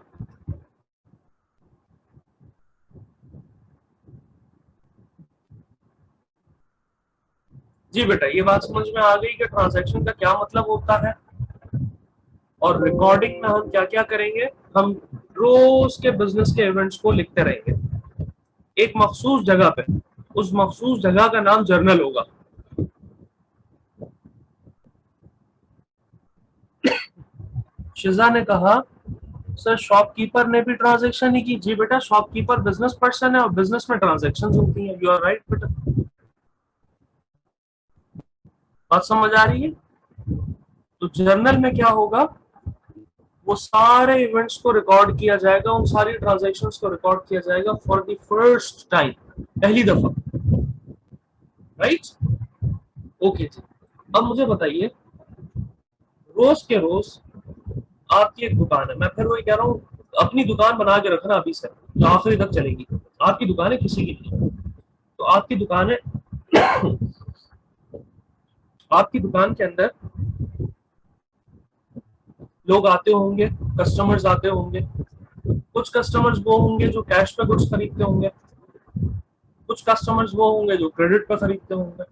जी बेटा, ये बात समझ में आ गई कि ट्रांजैक्शन का क्या मतलब होता है। और रिकॉर्डिंग में हम क्या क्या करेंगे, हम रोज के बिजनेस के इवेंट्स को लिखते रहेंगे एक मखसूस जगह पे। उस मखसूस जगह का नाम जर्नल होगा। शिजा ने कहा सर शॉपकीपर ने भी ट्रांजैक्शन ही की। जी बेटा, शॉपकीपर बिजनेस पर्सन है और बिजनेस में ट्रांजैक्शंस होती हैं। यू आर राइट बेटा, बात समझ आ रही है? तो जर्नल में क्या होगा, वो सारे इवेंट्स को रिकॉर्ड किया जाएगा, उन सारी ट्रांजैक्शंस को रिकॉर्ड किया जाएगा फॉर द फर्स्ट टाइम, पहली दफा। राइट? ओके जी। अब मुझे बताइए, रोज के रोज आपकी एक दुकान है, मैं फिर वही कह रहा हूँ, अपनी दुकान बना के रखना अभी से, जो आखिरी तक चलेगी। आपकी दुकान है, किसी की नहीं। तो आपकी दुकान है, आपकी दुकान के अंदर लोग आते होंगे, कस्टमर्स आते होंगे। कुछ कस्टमर्स वो होंगे जो कैश पे गुड्स खरीदते होंगे, कुछ कस्टमर्स वो होंगे जो क्रेडिट पे खरीदते होंगे।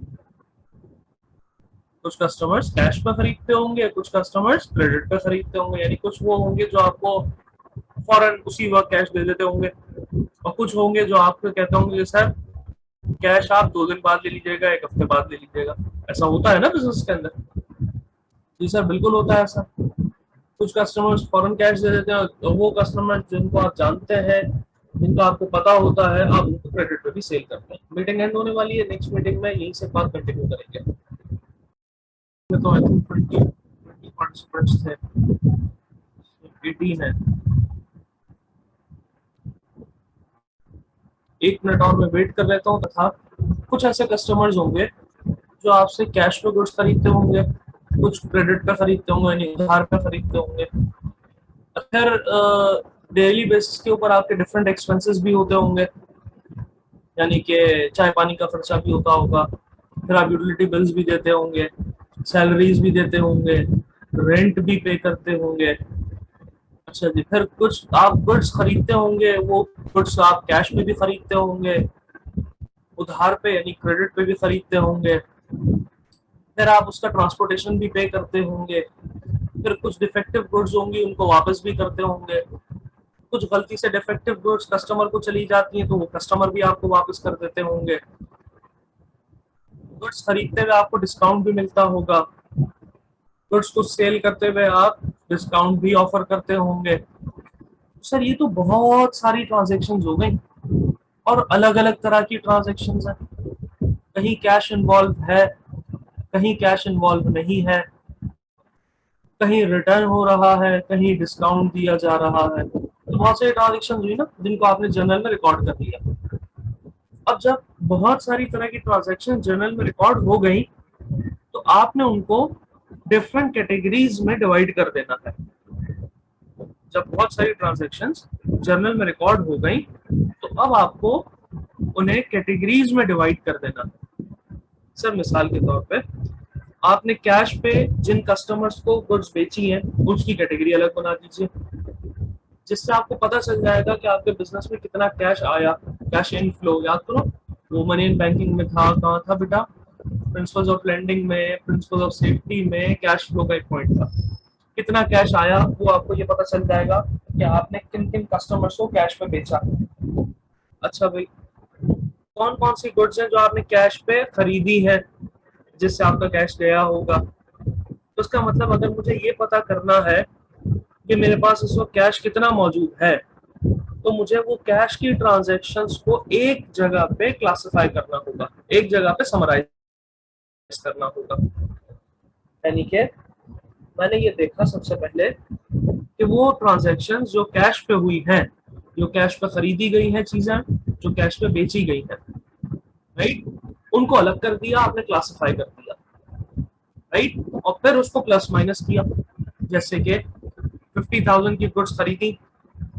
कुछ कस्टमर्स कैश पे खरीदते होंगे, कुछ कस्टमर्स क्रेडिट पे खरीदते होंगे। यानी कुछ वो होंगे जो आपको फौरन उसी वक्त कैश दे देते होंगे, और कुछ होंगे जो आपको कहते होंगे सर कैश आप 2 दिन बाद ले लीजिएगा, 1 हफ्ते बाद ले लीजिएगा। ऐसा होता है ना बिजनेस के अंदर? जी सर, बिल्कुल होता है ऐसा। कुछ कस्टमर्स फॉरन कैश दे देते हैं, तो वो कस्टमर जिनको आप जानते हैं, जिनका आपको पता होता है, आप उनको क्रेडिट पे भी सेल करते हैं। मीटिंग एंड होने वाली है, नेक्स्ट मीटिंग में यही से बात कंटिन्यू करेंगे। तो आई थिंक 20 पार्टिसिपेंट्स थे, 18 है। 1 मिनट और मैं वेट कर लेता हूँ। तथा कुछ ऐसे कस्टमर्स होंगे जो आपसे कैश पे गुड्स खरीदते होंगे, कुछ क्रेडिट पे खरीदते होंगे, यानी उधार पे खरीदते होंगे। फिर डेली बेसिस के ऊपर आपके डिफरेंट एक्सपेंसेस भी होते होंगे, यानी कि चाय पानी का खर्चा भी होता होगा, फिर आप यूटिलिटी बिल्स भी देते होंगे, सैलरीज भी देते होंगे, रेंट भी पे करते होंगे। अच्छा जी, फिर कुछ आप गुड्स खरीदते होंगे, वो गुड्स आप कैश में भी खरीदते होंगे, उधार पे यानी क्रेडिट पे भी खरीदते होंगे। फिर आप उसका ट्रांसपोर्टेशन भी पे करते होंगे। फिर कुछ डिफेक्टिव गुड्स होंगी, उनको वापस भी करते होंगे। कुछ गलती से डिफेक्टिव गुड्स कस्टमर को चली जाती हैं, तो वो कस्टमर भी आपको वापस कर देते होंगे। गुड्स खरीदते हुए आपको डिस्काउंट भी मिलता होगा, गुड्स को सेल करते हुए आप डिस्काउंट भी ऑफर करते होंगे। सर ये तो बहुत सारी ट्रांजैक्शंस हो गई, और अलग अलग तरह की ट्रांजैक्शंस हैं। कहीं कैश इन्वॉल्व है, कहीं कैश इन्वॉल्व नहीं है, कहीं रिटर्न हो रहा है, कहीं डिस्काउंट दिया जा रहा है। तो बहुत सारी ट्रांजैक्शन हुई ना, जिनको आपने जर्नल में रिकॉर्ड कर लिया। अब जब बहुत सारी तरह की ट्रांजैक्शन जर्नल में रिकॉर्ड हो गई, तो आपने उनको डिफरेंट कैटेगरीज में डिवाइड कर देना है। जब बहुत सारी ट्रांजैक्शंस जर्नल में रिकॉर्ड हो गई, तो अब आपको उन्हें कैटेगरीज में डिवाइड कर देना है। सर मिसाल के तौर पे आपने कैश पे जिन कस्टमर्स को गुड्स बेची हैं, उसकी कैटेगरी अलग बना दीजिए, जिससे आपको पता चल जाएगा कि आपके बिजनेस में कितना कैश आया। कैश इनफ्लो याद करो, वो मनी इन बैंकिंग में था, कहाँ था बेटा? प्रिंसिपल्स ऑफ लेंडिंग में, प्रिंसिपल्स ऑफ सेफ्टी में कैश फ्लो का एक पॉइंट था। कितना कैश आया वो आपको ये पता चल जाएगा कि आपने किन किन कस्टमर्स को कैश पे बेचा। अच्छा भाई, कौन कौन सी गुड्स हैं जो आपने कैश पे खरीदी है, जिससे आपका कैश गया होगा। तो उसका मतलब अगर मुझे ये पता करना है कि मेरे पास इस वक्त कैश कितना मौजूद है, तो मुझे वो कैश की ट्रांजैक्शंस को एक जगह पे क्लासिफाई करना होगा, एक जगह पे समराइज करना होगा। यानी कि मैंने ये देखा सबसे पहले कि वो ट्रांजैक्शंस जो कैश पे हुई हैं, जो कैश पे खरीदी गई हैं चीजें, जो कैश पे बेची गई हैं, राइट, उनको अलग कर दिया आपने, क्लासिफाई कर दिया, राइट, और फिर उसको प्लस माइनस किया। जैसे कि 50,000 की गुड्स खरीदी,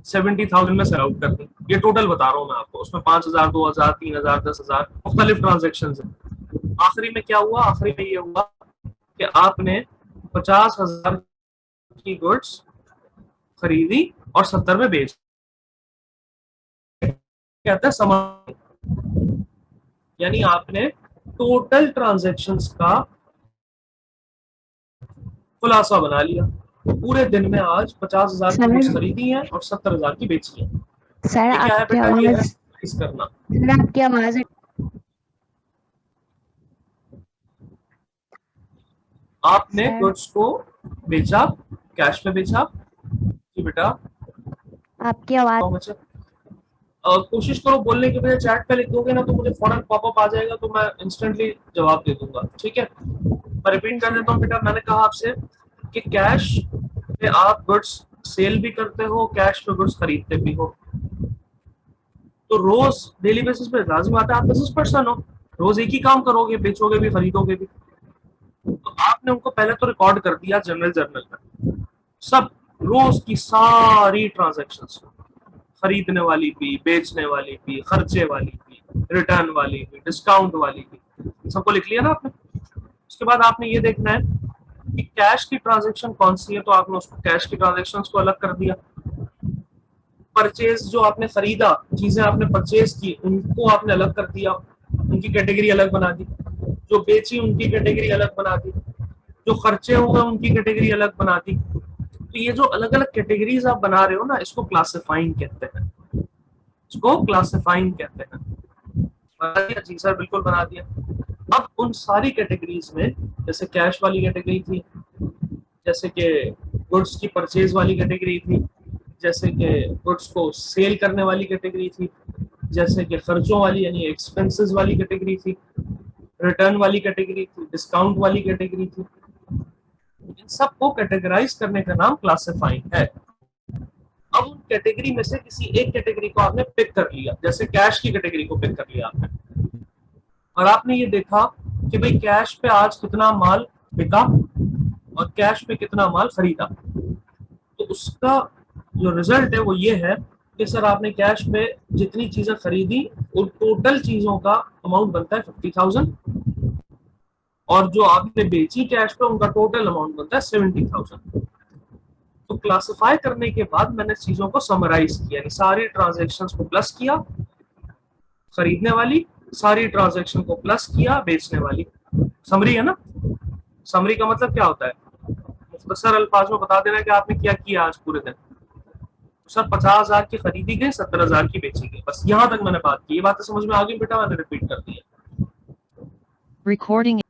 70,000 में सेल आउट कर दी, ये टोटल बता रहा हूँ मैं आपको, उसमें 5,000, 2,000, 3,000, 10,000 मुख्तलिफ ट्रांजेक्शन है। आखिरी में क्या हुआ? आखिरी में ये हुआ कि आपने 50,000 की गुड्स खरीदी और 70 में बेच, कहता है समझ, यानी आपने टोटल ट्रांजैक्शंस का खुलासा बना लिया। पूरे दिन में आज 50,000 की गुड्स खरीदी है और 70,000 की बेची है। सर ये क्या है आपकी बेटा? ये है आवाज, इस करना। सर आपकी आवाज, आपने सर गुड्स को बेचा, कैश में बेचा जी बेटा। आपकी आवाज, कोशिश करो बोलने के बजाय चैट पे लिख दोगे ना तो मुझे फौरन पॉपअप आ जाएगा, तो मैं इंस्टेंटली जवाब दे दूंगा, ठीक है? मैं रिपीट कर देता हूँ बेटा, मैंने कहा आपसे कि कैश पे आप गुड्स सेल भी करते हो, कैश पे गुड्स खरीदते भी हो, तो रोज डेली बेसिस पे लाजिम बात है आप बिजनेस पर्सन हो, रोज एक ही काम करोगे, बेचोगे भी खरीदोगे भी। तो आपने उनको पहले तो रिकॉर्ड कर दिया जनरल जर्नल में, सब रोज की सारी ट्रांजेक्शंस, खरीदने वाली भी, बेचने वाली भी, खर्चे वाली भी, रिटर्न वाली भी, डिस्काउंट वाली भी, सबको लिख लिया ना आपने। उसके बाद आपने ये देखना है कि कैश की ट्रांजैक्शन कौन सी है, तो आपने उसको कैश की ट्रांजैक्शन को अलग कर दिया। परचेज जो आपने खरीदा, चीजें आपने परचेज की, उनको आपने अलग कर दिया, उनकी कैटेगरी अलग बना दी। जो बेची उनकी कैटेगरी अलग बना दी, जो खर्चे हुए उनकी कैटेगरी अलग बना दी। तो ये जो अलग अलग कैटेगरीज आप बना रहे हो ना, इसको क्लासिफाइंग कहते हैं, इसको क्लासिफाइंग कहते हैं। बना दिया जी सर, बिल्कुल बना दिया। अब उन सारी कैटेगरीज में, जैसे कैश वाली कैटेगरी थी, जैसे कि गुड्स की परचेज वाली कैटेगरी थी, जैसे कि गुड्स को सेल करने वाली कैटेगरी थी, जैसे कि खर्चों वाली यानी एक्सपेंसेस वाली कैटेगरी थी, रिटर्न वाली कैटेगरी थी, डिस्काउंट वाली कैटेगरी थी। इन सबको कैटेगराइज करने का नाम क्लासिफाइंग है। अब उन कैटेगरी में से किसी एक कैटेगरी को आपने पिक कर लिया, जैसे कैश की कैटेगरी को पिक कर लिया आपने, और आपने ये देखा कि भाई कैश पे आज कितना माल बिका और कैश पे कितना माल खरीदा। तो उसका जो रिजल्ट है वो ये है कि सर आपने कैश पे जितनी चीजें खरीदी उन टोटल चीजों का अमाउंट बनता है 50,000, और जो आपने बेची कैश पे उनका टोटल अमाउंट बनता है 70,000। तो क्लासिफाई करने के बाद मैंने चीजों को समराइज किया, यानी सारी ट्रांजैक्शंस को प्लस किया, खरीदने वाली, सारी ट्रांजैक्शन को प्लस किया, बेचने वाली। समरी है ना? समरी का मतलब क्या होता है? मुख्तसर अल्फाज में बता देना कि आपने क्या किया आज पूरे दिन। तो सर 50,000 की खरीदी गई, 70,000 की बेची गई, बस यहाँ तक मैंने बात की। ये बातें समझ में आ गई बेटा? मैंने रिपीट कर दी है। Recording.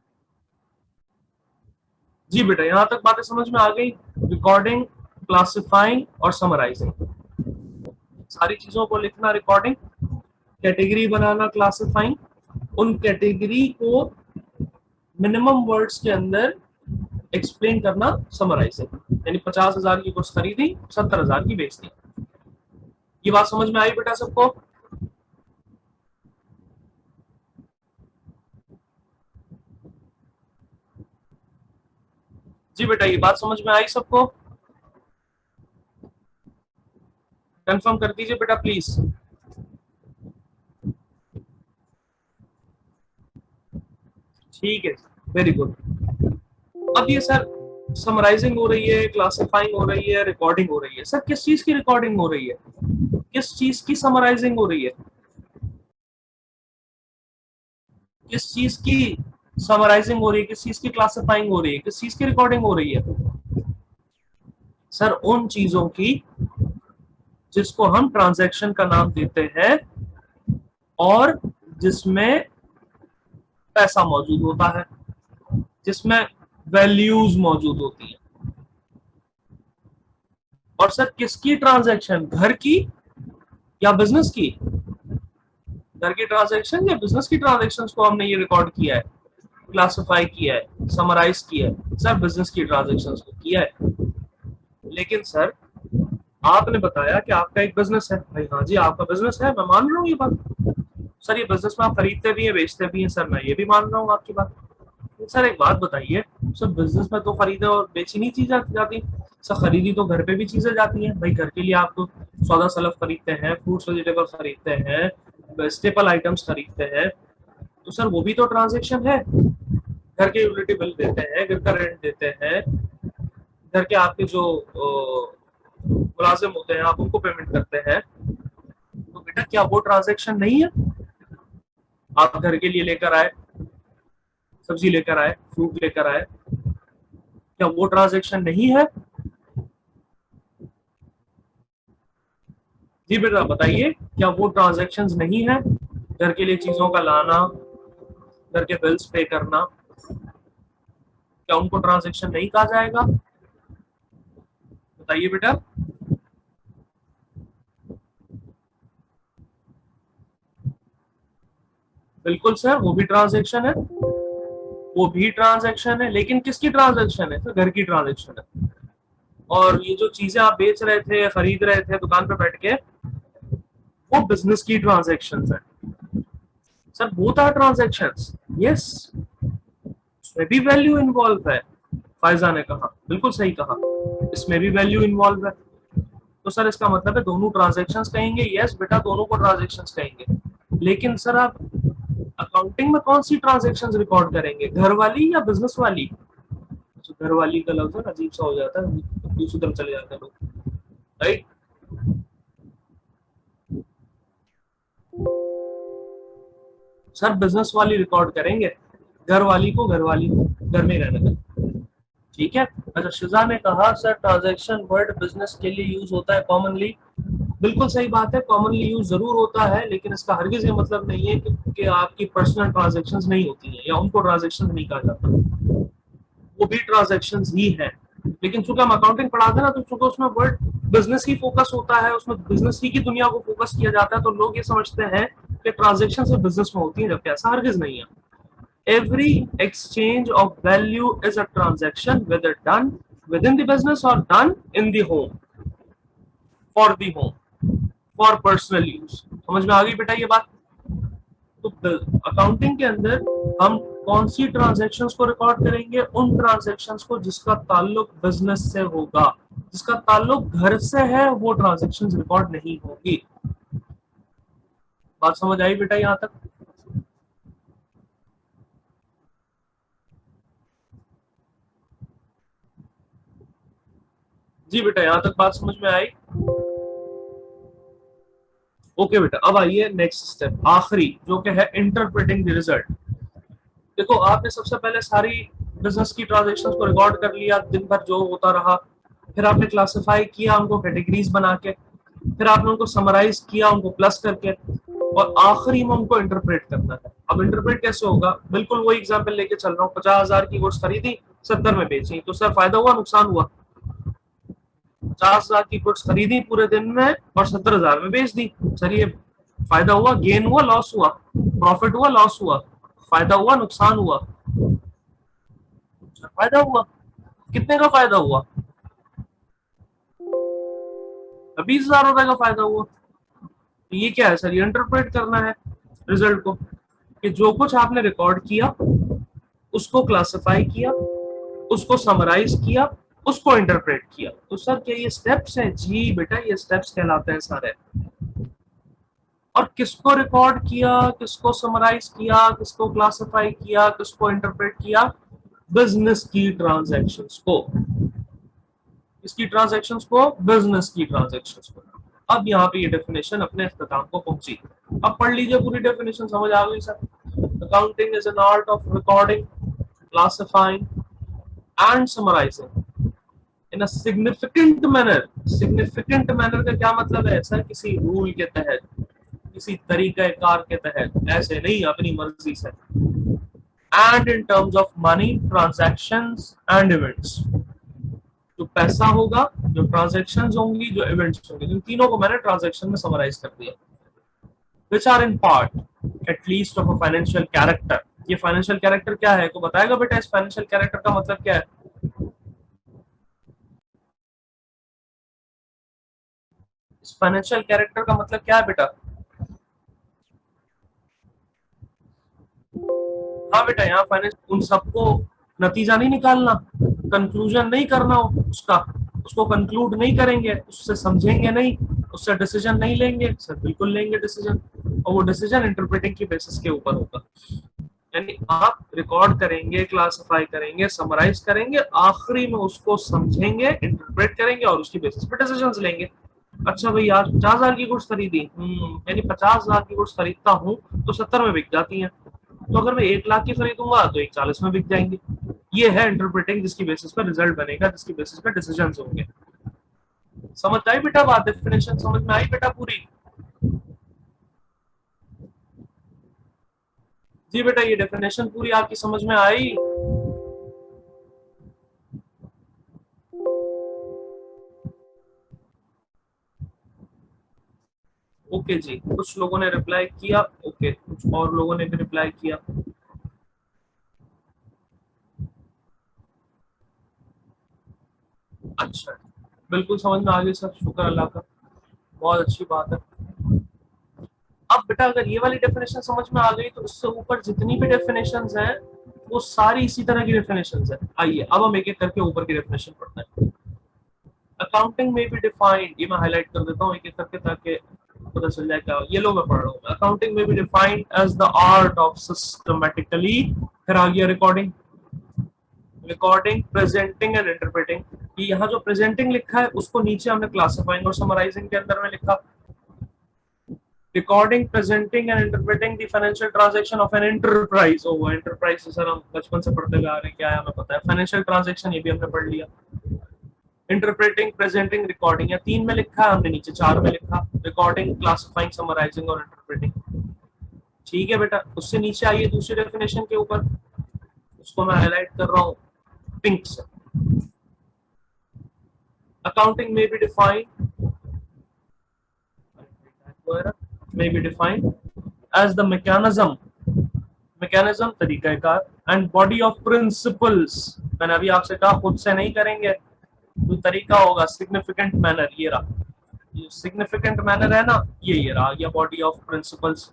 जी बेटा, यहाँ तक बातें समझ में आ गई। रिकॉर्डिंग, क्लासिफाइंग और समराइजिंग, सारी चीजों को लिखना, रिकॉर्डिंग, कैटेगरी बनाना, क्लासिफाइंग, उन कैटेगरी को मिनिमम वर्ड्स के अंदर एक्सप्लेन करना, समराइजिंग। यानी 50,000 की गुड्स खरीदी, 70,000 की बेच दी। ये बात समझ में आई बेटा सबको? जी बेटा, ये बात समझ में आई सबको? कंफर्म कर दीजिए बेटा प्लीज। ठीक है, वेरी गुड। अब ये सर समराइजिंग हो रही है, क्लासिफाइंग हो रही है, रिकॉर्डिंग हो रही है। सर किस चीज की रिकॉर्डिंग हो रही है, किस चीज की समराइजिंग हो रही है, किस चीज की समराइजिंग हो रही है, किस चीज की क्लासिफाइंग हो रही है, किस चीज की रिकॉर्डिंग हो रही है? सर उन चीजों की जिसको हम ट्रांजैक्शन का नाम देते हैं और जिसमें पैसा मौजूद होता है, जिसमें वैल्यूज मौजूद होती है। और सर किसकी ट्रांजैक्शन, घर की या बिजनेस की? घर की ट्रांजैक्शन या बिजनेस की ट्रांजैक्शंस को हमने ये रिकॉर्ड किया है, क्लासिफाई किया है, समराइज किया है? सर बिजनेस की ट्रांजैक्शंस को किया है। लेकिन सर आपने बताया कि आपका एक बिजनेस है। भाई हाँ जी आपका बिजनेस है, मैं मान रहा हूँ ये बात। सर ये बिजनेस में आप खरीदते भी हैं बेचते भी हैं, सर मैं ये भी मान रहा हूँ आपकी बात। सर एक बात बताइए, सर बिजनेस में तो खरीदे और बेची नहीं चीजें जाती, सर खरीदी तो घर पे भी चीजें जाती हैं। भाई घर के लिए आप तो सौदा सलफ खरीदते हैं, फ्रूट्स वेजिटेबल खरीदते हैं, स्टेपल आइटम्स खरीदते हैं, तो सर वो भी तो ट्रांजेक्शन है। घर के यूटिलिटी बिल देते हैं, घर का रेंट देते हैं, घर के आपके जो मुलाजिम होते हैं आप उनको पेमेंट करते हैं, तो बेटा क्या वो ट्रांजेक्शन नहीं है? आप घर के लिए लेकर आए, सब्जी लेकर आए, फ्रूट लेकर आए, क्या वो ट्रांजेक्शन नहीं है? जी बेटा बताइए, क्या वो ट्रांजेक्शन्स नहीं है? घर के लिए चीजों का लाना, घर के बिल्स पे करना, क्या उनको ट्रांजेक्शन नहीं कहा जाएगा? बताइए बेटा। बिल्कुल सर वो भी ट्रांजेक्शन है, वो भी ट्रांजेक्शन है, लेकिन किसकी ट्रांजेक्शन है? तो घर की ट्रांजेक्शन है। और ये जो चीजें आप बेच रहे थे, खरीद रहे थे दुकान पे बैठ के, वो बिजनेस की ट्रांजेक्शन है। Sir both are transaction, yes, इसमें भी वैल्यू इन्वॉल्व है। फायजा ने कहा, बिल्कुल सही कहा, इसमें भी वैल्यू इन्वॉल्व है। तो सर इसका मतलब है दोनों ट्रांजेक्शंस कहेंगे, यस बेटा दोनों को ट्रांजेक्शंस कहेंगे। लेकिन सर आप अकाउंटिंग में कौन सी ट्रांजेक्शंस रिकॉर्ड करेंगे, घर वाली या बिजनेस वाली? तो घर वाली का लफ्ज अजीब सा हो जाता है, दूसरी तरफ चले जाते हैं लोग, राइट। सर बिजनेस वाली रिकॉर्ड करेंगे, घर वाली को घर वाली को घर में रहने दें, ठीक है। अच्छा शिजा ने कहा सर ट्रांजैक्शन वर्ड बिजनेस के लिए यूज होता है कॉमनली। बिल्कुल सही बात है, कॉमनली यूज जरूर होता है, लेकिन इसका हरगिज ये मतलब नहीं है कि आपकी पर्सनल ट्रांजैक्शंस नहीं होती हैं या उनको ट्रांजैक्शन नहीं कहा जाता, वो भी ट्रांजैक्शंस ही है। लेकिन चूंकि हम अकाउंटिंग पढ़ाते हैं ना, तो चूंकि उसमें वर्ड बिजनेस ही फोकस होता है, उसमें बिजनेस ही की दुनिया को फोकस किया जाता है, तो लोग ये समझते हैं कि ट्रांजैक्शन सिर्फ बिजनेस में होती है, जबकि ऐसा हरगिज नहीं है। Every exchange of value is a transaction, whether done within the business or done in the home, for the home, for personal use। समझ में आ गई बेटा ये बात? तो अकाउंटिंग के अंदर हम कौन सी ट्रांजैक्शंस को रिकॉर्ड करेंगे? उन ट्रांजैक्शंस को जिसका ताल्लुक बिजनेस से होगा। जिसका ताल्लुक घर से है वो ट्रांजैक्शंस रिकॉर्ड नहीं होगी। बात समझ आई बेटा यहां तक? जी बेटा यहां तक बात समझ में आई? ओके बेटा, अब आइए नेक्स्ट स्टेप, आखिरी, जो कि है इंटरप्रेटिंग द रिजल्ट। देखो आपने सबसे पहले सारी बिजनेस की ट्रांजैक्शंस को रिकॉर्ड कर लिया, दिन भर जो होता रहा, फिर आपने क्लासिफाई किया उनको कैटेगरीज बना के, फिर आपने उनको समराइज किया उनको प्लस करके, और आखिरी में उनको इंटरप्रेट करना है। अब इंटरप्रेट कैसे होगा? बिल्कुल वही एग्जांपल लेके चल रहा हूँ, 50,000 की गुड्स खरीदी, 70 में बेची, तो सर फायदा हुआ नुकसान हुआ? 50,000 की गुड्स खरीदी पूरे दिन में और 70,000 में बेच दी, सर ये फायदा हुआ, गेन हुआ, लॉस हुआ? प्रॉफिट हुआ, लॉस हुआ? फायदा हुआ, नुकसान हुआ? फायदा हुआ। कितने का फायदा हुआ? 20,000 रुपए का फायदा हुआ। तो ये क्या है सर? ये इंटरप्रेट करना है रिजल्ट को, कि जो कुछ आपने रिकॉर्ड किया उसको क्लासिफाई किया, उसको समराइज किया, उसको इंटरप्रेट किया। तो सर क्या ये स्टेप्स हैं? जी बेटा ये स्टेप्स कहलाते हैं सारे। और किसको रिकॉर्ड किया, किसको समराइज किया, किसको क्लासिफाई किया, किसको इंटरप्रेट किया? बिजनेस की ट्रांजैक्शंस को। इसकी ट्रांजैक्शंस को, बिजनेस की ट्रांजैक्शंस को। अब यहाँ पे ये डेफिनेशन अपने इख्तिताम को पहुंची। अब पढ़ लीजिए पूरी डेफिनेशन, समझ आ गई sir? Accounting is an art of recording, classifying and summarising in a significant manner. Significant manner का क्या मतलब है? सर किसी रूल के तहत, किसी तरीके कार के तहत, ऐसे नहीं अपनी मर्जी से। And in terms of money, transactions and events. जो पैसा होगा, जो ट्रांजैक्शंस होंगी, जो इवेंट्स होंगे, इन तीनों को मैंने ट्रांजैक्शन में समराइज कर दिया। Which are in part at least of a financial character. ये फाइनेंशियल कैरेक्टर क्या है? को बताएगा बेटा इस फाइनेंशियल कैरेक्टर का मतलब क्या है? फाइनेंशियल कैरेक्टर का मतलब क्या है बेटा? हाँ बेटा, यहाँ फाइनेंस उन सबको नतीजा नहीं निकालना, कंक्लूजन नहीं करना उसका, उसको कंक्लूड नहीं करेंगे, उससे समझेंगे नहीं, उससे डिसीजन नहीं लेंगे। सर बिल्कुल लेंगे डिसीजन, और वो डिसीजन इंटरप्रेटिंग की बेसिस के ऊपर होगा। यानी आप रिकॉर्ड करेंगे, क्लासिफाई करेंगे, समराइज करेंगे, आखिरी में उसको समझेंगे, इंटरप्रेट करेंगे और उसकी बेसिस पे डिसीजन लेंगे। अच्छा भाई आज 50,000 की गुड्स खरीदी, यानी 50,000 की गुड्स खरीदता हूँ तो 70 में बिक जाती है, तो अगर मैं 1 लाख की खरीदूंगा तो 140 में बिक जाएंगी। ये है इंटरप्रेटिंग, जिसकी बेसिस पर रिजल्ट बनेगा, जिसकी बेसिस पर डिसीजन होंगे। समझ आई बेटा बात? डेफिनेशन समझ में आई बेटा पूरी? जी बेटा, ये डेफिनेशन पूरी आपकी समझ में आई? ओके जी, कुछ लोगों ने रिप्लाई किया, ओके, कुछ और लोगों ने भी रिप्लाई किया। अच्छा, बिल्कुल समझ में आ गई सर, शुक्र अल्लाह का, बहुत अच्छी बात है। अब बेटा अगर ये वाली डेफिनेशन समझ में आ गई तो उससे ऊपर जितनी भी डेफिनेशंस हैं वो सारी इसी तरह की डेफिनेशंस हैं। आइए अब हम एक एक करके ऊपर की डेफिनेशन पढ़ते हैं। अकाउंटिंग में भी डिफाइंड, ये मैं हाईलाइट कर देता हूँ एक एक करके ताकि पता चल जाए क्या। ये लो मैं पढ़ रहा हूँ। अकाउंटिंग में भी defined as the art of systematically, फिर आ गया recording, recording, presenting and interpreting. ये यहाँ जो प्रेजेंटिंग लिखा है उसको नीचे हमने क्लासिफाइंग और समराइजिंग के अंदर में लिखा। Recording, presenting and interpreting the financial transaction of an enterprise. Oh enterprise sir हम बचपन से पढ़ते हुए आ रहे हैं, क्या है हमें पता है। फाइनेंशियल ट्रांजैक्शन ये भी हमने पढ़ लिया। इंटरप्रेटिंग, प्रेजेंटिंग, रिकॉर्डिंग, या 3 में लिखा है हमने, नीचे 4 में लिखा। रिकॉर्डिंग, क्लासिफाइंग, समराइजिंग और इंटरप्रेटिंग। ठीक है बेटा, उससे नीचे आइए दूसरी डेफिनेशन के ऊपर, उसको मैं हाईलाइट कर रहा हूँ पिंक से। अकाउंटिंग में भी डिफाइंड as the mechanism तरीकाकार and body of principles। मैंने अभी आपसे कहा खुद से नहीं करेंगे, तो तरीका होगा सिग्निफिकेंट मैनर। ये रहा, ये सिग्निफिकेंट मैनर है ना, ये रहा, ये body of principles.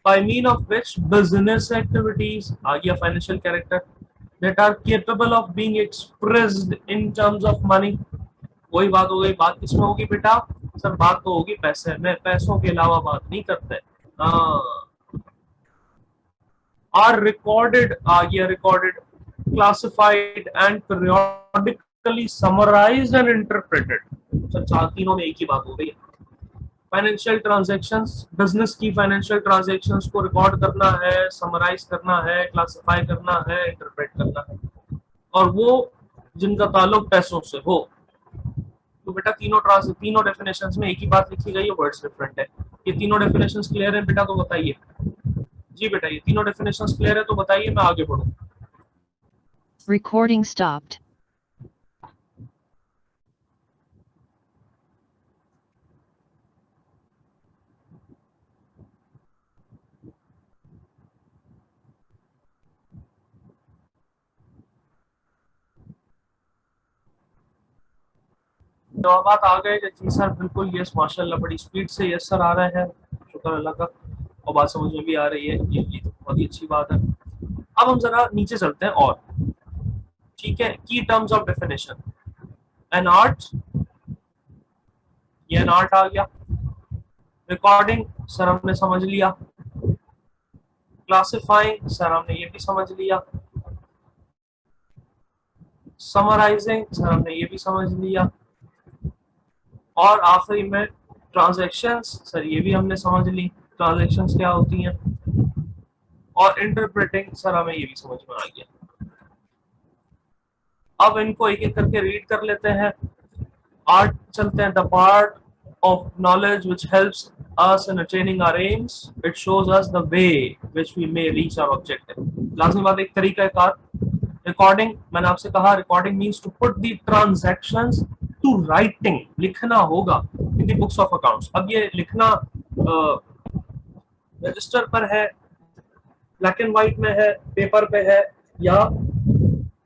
by mean of which business activities, आ गया financial character, that are capable of being expressed in terms of money। वही बात हो गई, बात किसमें होगी बेटा? सर बात तो होगी पैसे में, पैसों के अलावा बात नहीं करते। आर रिकॉर्डेड, आ गया recorded, classified and periodically summarised and interpreted. Sir तीनों में एक ही बात हो गई। फाइनेंशियल ट्रांजैक्शंस, बिजनेस की फाइनेंशियल ट्रांजैक्शंस को रिकॉर्ड करना है, समराइज करना है, क्लासिफाई करना है, इंटरप्रेट करना है, और वो जिनका ताल्लुक पैसों से हो। तो बेटा तीनों डेफिनेशंस में एक ही बात लिखी गई है, वर्ड्स डिफरेंट है। ये तीनों डेफिनेशंस क्लियर है बेटा? तो बताइए। जी बेटा ये तीनों डेफिनेशंस क्लियर है तो बताइए, मैं आगे बढ़ूं। Recording stopped. जवाब आ गए कि जी सर बिल्कुल यस, माशाल्लाह बड़ी स्पीड से यस सर आ रहा है, शुक्र अल्लाह का, और बात समझ में भी आ रही है, ये तो बहुत ही अच्छी बात है। अब हम जरा नीचे चलते हैं और, ठीक है, की terms of definition. An art, ये एन आर्ट आ गया। रिकॉर्डिंग सर हमने समझ लिया। क्लासिफाइंग सर हमने ये भी समझ लिया। समराइजिंग सर हमने ये भी समझ लिया। और आखिरी में ट्रांजैक्शंस, सर ये भी हमने समझ ली, ट्रांजैक्शंस क्या होती हैं। और इंटरप्रेटिंग सर हमें ये भी समझ में आ गया। अब इनको एक एक करके रीड कर लेते हैं। आर्ट चलते हैं। The part of knowledge which helps us in attaining our aims, it shows us the way which we may reach our objective। लाजमी बात, एक तरीका कार। रिकॉर्डिंग, मैंने आपसे कहा recording means to put the transactions to writing, लिखना होगा in the books of accounts. अब ये लिखना रजिस्टर पर है, ब्लैक एंड व्हाइट में है, पेपर पे है, या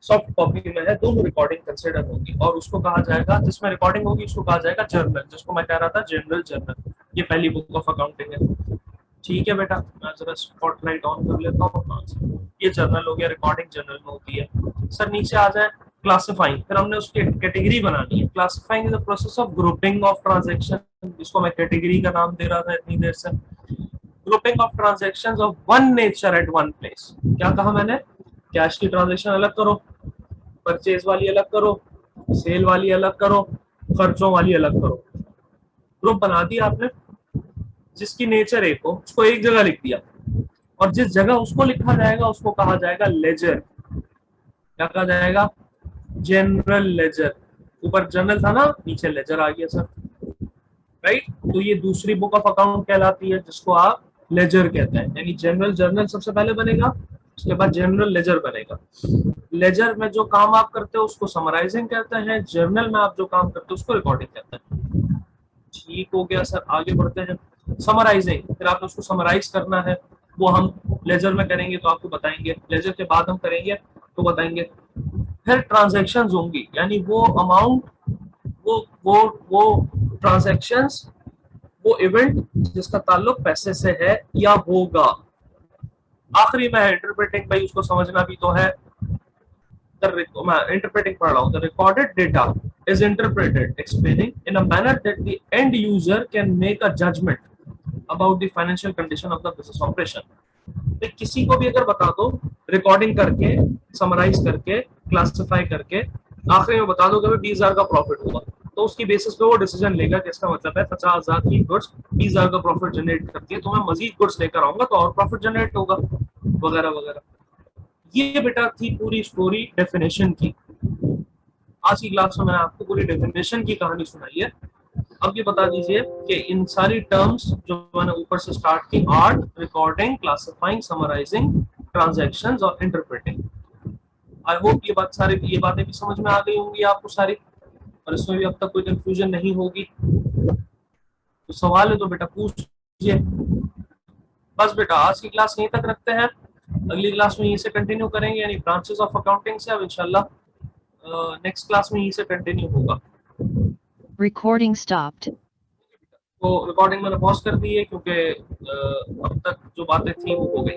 सॉफ्ट कॉपी में है, दोनों रिकॉर्डिंग कंसिडर होगी और उसको कहा जाएगा, जिसमें रिकॉर्डिंग होगी उसको कहा जाएगा जर्नल, जिसको मैं कह रहा था जनरल जर्नल। ये पहली बुक ऑफ अकाउंटिंग है। ठीक है बेटा, मैं जरा स्पॉटलाइट ऑन कर लेता हूँ। ये जर्नल हो गया, रिकॉर्डिंग जर्नल में होती है। सर नीचे आ जाए क्लासिफाइंग, फिर हमने उसकी कैटेगरी बनानी है। Classifying is the process of grouping of transaction, जिसको मैं कैटेगरी का नाम दे रहा था इतनी देर से। Grouping of transactions of one nature eight one place. क्या कहा मैंने? कैश की ट्रांजैक्शन अलग करो, परचेज वाली अलग करो, सेल वाली अलग करो, खर्चों वाली अलग करो। ग्रुप बना दिया आपने, जिसकी नेचर एक हो उसको एक जगह लिख दिया, और जिस जगह उसको लिखा जाएगा उसको कहा जाएगा लेजर। क्या कहा जाएगा? General ledger. ऊपर जनरल था ना, नीचे लेजर आ गया सर, राइट। तो ये दूसरी बुक ऑफ अकाउंट कहलाती है, जिसको आप लेजर कहते हैं। यानी जनरल जर्नल सबसे पहले बनेगा, उसके बाद जनरल लेजर बनेगा। लेजर में जो काम आप करते हो उसको समराइजिंग कहते हैं, जर्नल में आप जो काम करते हो उसको रिकॉर्डिंग कहते हैं। ठीक हो गया सर, आगे बढ़ते हैं। समराइजिंग, फिर आपको उसको समराइज करना है, वो हम लेजर में करेंगे तो आपको बताएंगे, लेजर के बाद हम करेंगे तो बताएंगे। फिर ट्रांजैक्शंस होंगी, यानी वो अमाउंट, वो ट्रांजैक्शंस, वो इवेंट जिसका ताल्लुक पैसे से है या होगा। आखिरी में है इंटरप्रेटिंग, भाई उसको समझना भी तो है। मैं इंटरप्रेटिंग पढ़ रहा हूँ। The recorded data is interpreted, explaining in a manner that the end user can make a judgment about the financial condition of the business operation. तो किसी को भी अगर बता दो, रिकॉर्डिंग करके, समराइज करके, क्लासिफाई करके, आखिरी में बता दो कि 20,000 का प्रॉफिट हुआ, तो उसकी बेसिस पे वो डिसीजन लेगा कि इसका मतलब है 50,000 की गुड्स 20,000 का प्रॉफिट जनरेट करती है, तो मैं मजीद गुड्स लेकर आऊंगा तो और प्रॉफिट जनरेट होगा, वगैरह वगैरह। ये बेटा थी पूरी स्टोरी डेफिनेशन की। आज की क्लास में मैंने आपको पूरी डेफिनेशन की कहानी सुनाई है। अब ये बता दीजिए कि इन सारी टर्म्स जो मैंने ऊपर से स्टार्ट की, art, recording, classifying, summarising, transactions और इंटरप्रेटिंग, आई होप ये बातें भी समझ में आ गई होंगी आपको सारी, और इसमें भी अब तक कोई कंफ्यूजन नहीं होगी। तो सवाल है तो बेटा पूछिए। बस बेटा आज की क्लास यहीं तक रखते हैं, अगली क्लास में यहीं से कंटिन्यू करेंगे, यानी ब्रांचेस ऑफ अकाउंटिंग से। अब इंशाल्लाह नेक्स्ट क्लास में यहीं से कंटिन्यू होगा। Recording stopped. तो रिकॉर्डिंग मैंने पॉज कर दी है, क्योंकि अब तक जो बातें थी वो हो गई।